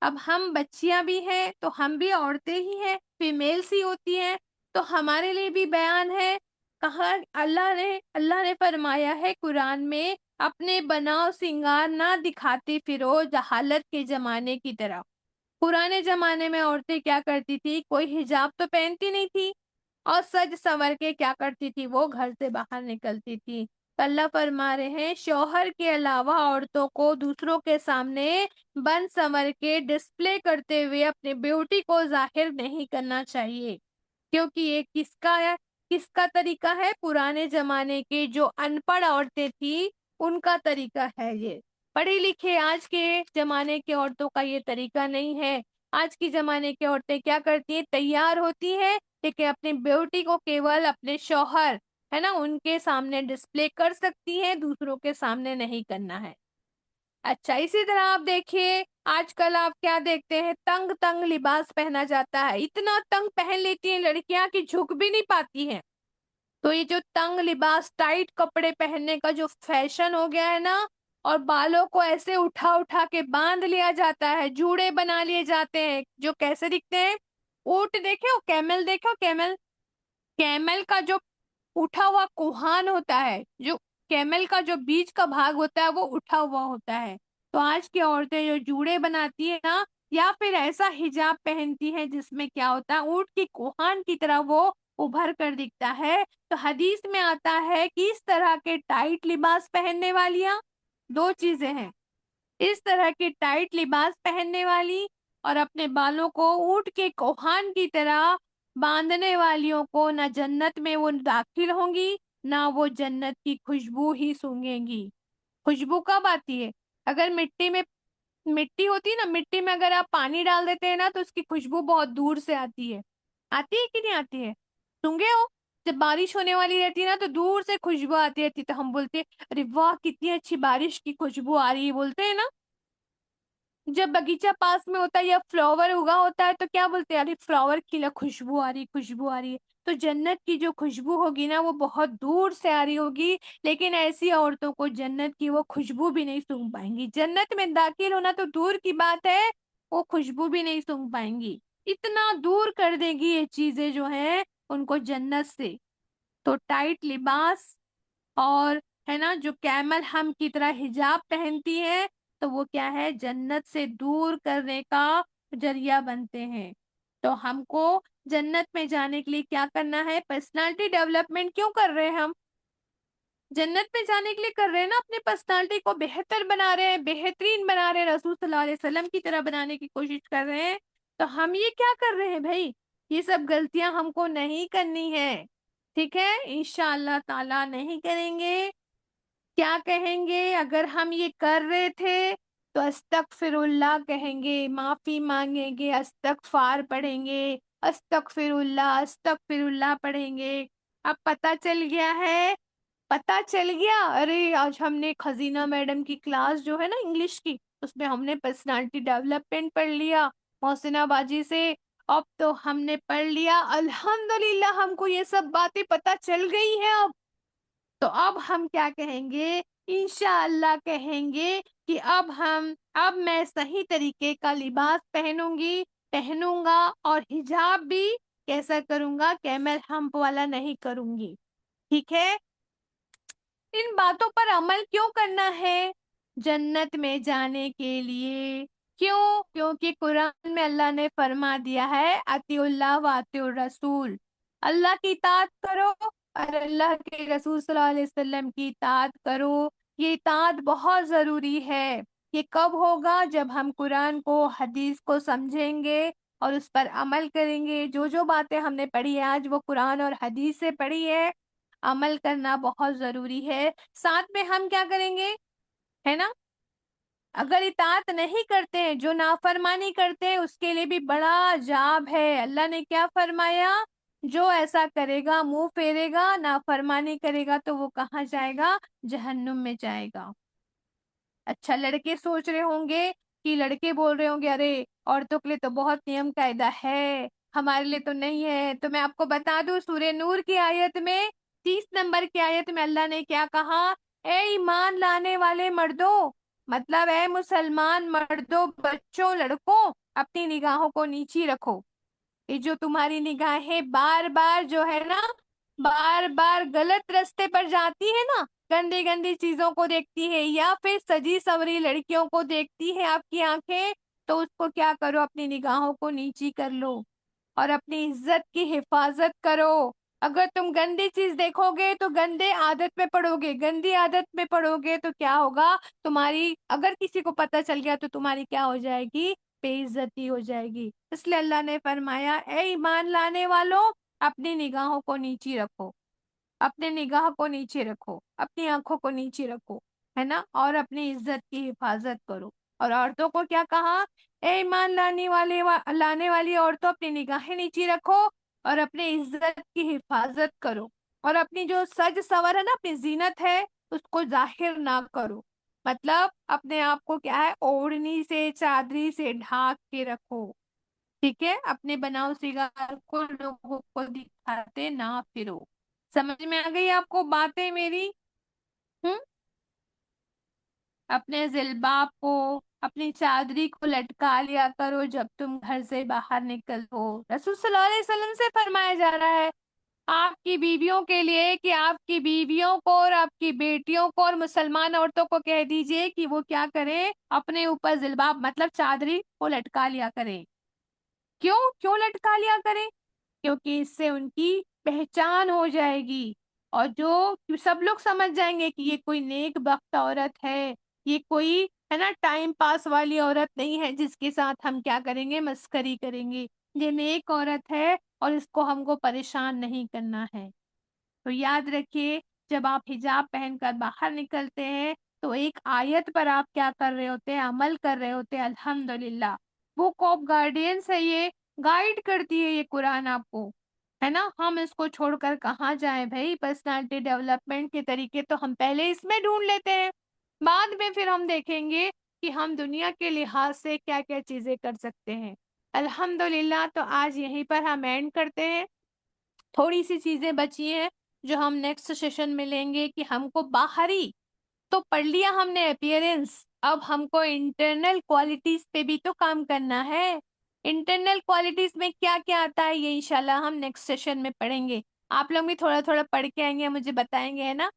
अब हम बच्चियां भी हैं, तो हम भी औरतें ही हैं, फीमेल्स ही होती हैं, तो हमारे लिए भी बयान है। कहा अल्लाह ने फरमाया है कुरान में, अपने बनाव सिंगार ना दिखाती फिरो जहालत के जमाने की तरह। पुराने जमाने में औरतें क्या करती थी? कोई हिजाब तो पहनती नहीं थी, और सज संवर के क्या करती थी? वो घर से बाहर निकलती थी। तो अल्लाह फरमा रहे हैं, शौहर के अलावा औरतों को दूसरों के सामने बन संवर के डिस्प्ले करते हुए अपनी ब्यूटी को जाहिर नहीं करना चाहिए, क्योंकि ये किसका है? किसका तरीका है? पुराने जमाने के जो अनपढ़ औरतें थी उनका तरीका है ये। पढ़ी लिखे आज के जमाने के औरतों का ये तरीका नहीं है। आज की जमाने की औरतें क्या करती हैं? तैयार होती है लेकिन अपनी ब्यूटी को केवल अपने शौहर, है ना, उनके सामने डिस्प्ले कर सकती है, दूसरों के सामने नहीं करना है। अच्छा, इसी तरह आप देखिए आजकल आप क्या देखते हैं? तंग तंग लिबास पहना जाता है, इतना तंग पहन लेती हैं लड़कियां कि झुक भी नहीं पाती हैं। तो ये जो तंग लिबास, टाइट कपड़े पहनने का जो फैशन हो गया है ना, और बालों को ऐसे उठा उठा के बांध लिया जाता है, जूड़े बना लिए जाते हैं जो कैसे दिखते हैं? ऊंट देखे हो? कैमल देखे हो? कैमल, कैमल का जो उठा हुआ कोहान होता है, जो कैमल का जो बीच का भाग होता है वो उठा हुआ होता है। तो आज की औरतें जो जूड़े बनाती है ना, या फिर ऐसा हिजाब पहनती है जिसमें क्या होता है, ऊंट की कोहान की तरह वो उभर कर दिखता है। तो हदीस में आता है कि इस तरह के टाइट लिबास पहनने वालियां, दो चीजें हैं, इस तरह के टाइट लिबास पहनने वाली और अपने बालों को ऊंट के कोहान की तरह बांधने वालियों को ना जन्नत में वो दाखिल होंगी, ना वो जन्नत की खुशबू ही सूंघेंगी। खुशबू कब आती है? अगर मिट्टी में, मिट्टी होती है ना, मिट्टी में अगर आप पानी डाल देते हैं ना तो उसकी खुशबू बहुत दूर से आती है। आती है कि नहीं आती है? सूंघे हो? जब बारिश होने वाली रहती है ना तो दूर से खुशबू आती रहती है, तो हम बोलते हैं अरे वाह कितनी अच्छी बारिश की खुशबू आ रही है, बोलते हैं ना। जब बगीचा पास में होता है या फ्लावर उगा होता है तो क्या बोलते हैं? अरे फ्लावर खिला, खुशबू आ रही, खुशबू आ रही है। तो जन्नत की जो खुशबू होगी ना वो बहुत दूर से आ रही होगी, लेकिन ऐसी औरतों को जन्नत की वो खुशबू भी नहीं सूंघ पाएंगी। जन्नत में दाखिल होना तो दूर की बात है, वो खुशबू भी नहीं सूंघ पाएंगी। इतना दूर कर देगी ये चीजें जो है उनको जन्नत से। तो टाइट लिबास और, है ना, जो कैमल हम की तरह हिजाब पहनती है, तो वो क्या है? जन्नत से दूर करने का जरिया बनते हैं। तो हमको जन्नत में जाने के लिए क्या करना है? पर्सनालिटी डेवलपमेंट क्यों कर रहे हैं हम? जन्नत में जाने के लिए कर रहे हैं ना, अपने पर्सनालिटी को बेहतर बना रहे हैं, बेहतरीन बना रहे हैं, रसूल सल्लल्लाहु अलैहि वसल्लम की तरह बनाने की कोशिश कर रहे हैं। तो हम ये क्या कर रहे हैं भाई? ये सब गलतियां हमको नहीं करनी है, ठीक है? इंशाअल्लाह ताला नहीं करेंगे। क्या कहेंगे? अगर हम ये कर रहे थे तो अस्तगफिरुल्लाह कहेंगे, माफी मांगेंगे, अस्तगफार पढ़ेंगे, अस्तगफिरुल्लाह अस्तगफिरुल्लाह पढ़ेंगे। अब पता चल गया है, पता चल गया। अरे आज हमने खजीना मैडम की क्लास जो है ना इंग्लिश की, उसमें हमने पर्सनालिटी डेवलपमेंट पढ़ लिया मोहसिना बाजी से। अब तो हमने पढ़ लिया अल्हम्दुलिल्लाह, हमको ये सब बातें पता चल गई है अब। तो अब हम क्या कहेंगे? इंशाअल्लाह कहेंगे कि अब मैं सही तरीके का लिबास पहनूंगी, पहनूंगा, और हिजाब भी कैसा करूंगा? कैमल हम्प वाला नहीं करूंगी, ठीक है? इन बातों पर अमल क्यों करना है? जन्नत में जाने के लिए। क्यों? क्योंकि कुरान में अल्लाह ने फरमा दिया है अतिउल्लाह व अतिउर रसूल, अल्लाह की इताअत करो और अल्लाह के रसूल सल्लल्लाहु अलैहि वसल्लम की इताअत करो। ये इताअत बहुत जरूरी है। ये कब होगा? जब हम कुरान को, हदीस को समझेंगे और उस पर अमल करेंगे। जो जो बातें हमने पढ़ी है आज वो कुरान और हदीस से पढ़ी है, अमल करना बहुत जरूरी है। साथ में हम क्या करेंगे, है ना? अगर इताअत नहीं करते हैं, जो नाफरमानी करते हैं, उसके लिए भी बड़ा अजाब है। अल्लाह ने क्या फरमाया? जो ऐसा करेगा, मुंह फेरेगा, नाफरमानी करेगा, तो वो कहाँ जाएगा? जहन्नुम में जाएगा। अच्छा, लड़के सोच रहे होंगे कि, लड़के बोल रहे होंगे अरे औरतों के लिए तो बहुत नियम कायदा है, हमारे लिए तो नहीं है। तो मैं आपको बता दूं, सूरह नूर की आयत में 30 नंबर की आयत में अल्लाह ने क्या कहा? ए ईमान लाने वाले मर्दों, मतलब ए मुसलमान मर्दों, बच्चों, लड़कों, अपनी निगाहों को नीची रखो। ये जो तुम्हारी निगाहें बार बार जो है ना, बार बार गलत रास्ते पर जाती है ना, गंदी गंदी चीजों को देखती है या फिर सजी सवरी लड़कियों को देखती है आपकी आंखें, तो उसको क्या करो? अपनी निगाहों को नीची कर लो और अपनी इज्जत की हिफाजत करो। अगर तुम गंदी चीज देखोगे तो गंदे आदत में पड़ोगे, गंदी आदत में पड़ोगे तो क्या होगा? तुम्हारी, अगर किसी को पता चल गया तो तुम्हारी क्या हो जाएगी? बेइज्जती हो जाएगी। इसलिए अल्लाह ने फरमाया ए ईमान लाने वालों, अपनी निगाहों को नीचे रखो, अपने निगाह को नीचे रखो, अपनी आंखों को नीचे रखो, है ना, और अपनी इज्जत की हिफाजत करो। और औरतों को क्या कहा? ए ईमान लाने वाली औरतों, अपनी निगाहें नीचे रखो और अपनी इज्जत की हिफाजत करो। और अपनी जो सज सवर है ना, अपनी जीनत है, उसको जाहिर ना करो। मतलब अपने आप को क्या है, ओढ़नी से चादरी से ढाक के रखो। ठीक है, अपने बनाव सिंगार को लोगों को दिखाते ना फिरो। समझ में आ गई आपको बातें मेरी? हम्म। अपने जिलबाब को, अपनी चादरी को लटका लिया करो जब तुम घर से बाहर निकलो। रसूल सल्लल्लाहु अलैहि वसल्लम से फरमाया जा रहा है आपकी बीवियों के लिए कि आपकी बीवियों को और आपकी बेटियों को और मुसलमान औरतों को कह दीजिए कि वो क्या करें, अपने ऊपर जिलबाब मतलब चादरी को लटका लिया करें। क्यों क्यों लटका लिया करें? क्योंकि इससे उनकी पहचान हो जाएगी और जो सब लोग समझ जाएंगे कि ये कोई नेक बख्त औरत है, ये कोई है ना टाइम पास वाली औरत नहीं है जिसके साथ हम क्या करेंगे, मस्करी करेंगे। ये नेक औरत है और इसको हमको परेशान नहीं करना है। तो याद रखिए, जब आप हिजाब पहनकर बाहर निकलते हैं तो एक आयत पर आप क्या कर रहे होते हैं, अमल कर रहे होते हैं। अल्हम्दुलिल्लाह, बुक ऑफ गार्डियंस है, ये गाइड करती है ये कुरान आपको, है ना। हम इसको छोड़कर कहाँ जाएं भाई? पर्सनालिटी डेवलपमेंट के तरीके तो हम पहले इसमें ढूंढ लेते हैं, बाद में फिर हम देखेंगे कि हम दुनिया के लिहाज से क्या क्या चीजें कर सकते हैं। अल्हम्दुलिल्लाह, तो आज यहीं पर हम एंड करते हैं। थोड़ी सी चीजें बची हैं जो हम नेक्स्ट सेशन में लेंगे कि हमको बाहरी तो पढ़ लिया हमने अपीयरेंस, अब हमको इंटरनल क्वालिटीज पे भी तो काम करना है। इंटरनल क्वालिटीज में क्या क्या आता है ये इंशाल्लाह हम नेक्स्ट सेशन में पढ़ेंगे। आप लोग भी थोड़ा थोड़ा पढ़ के आएंगे, मुझे बताएंगे, है ना।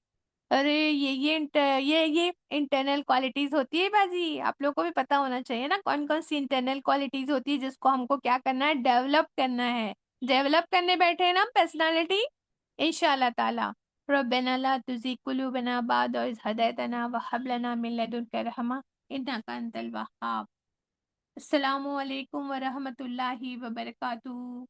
अरे ये इंटरनल क्वालिटीज होती है बाजी, आप लोग को भी पता होना चाहिए ना कौन कौन सी इंटरनल क्वालिटीज होती है जिसको हमको क्या करना है, डेवलप करना है। डेवलप करने बैठे हैं ना पर्सनालिटी, इंशाल्लाह ताला। रब्बना ला तुज़िग कुलूबना बअद इज़ हदैतना व हब लना मिन लदुनका रहमा इन्नका अंतल वहाब। अस्सलामु अलैकुम व रहमतुल्लाहि व बरकातुहू।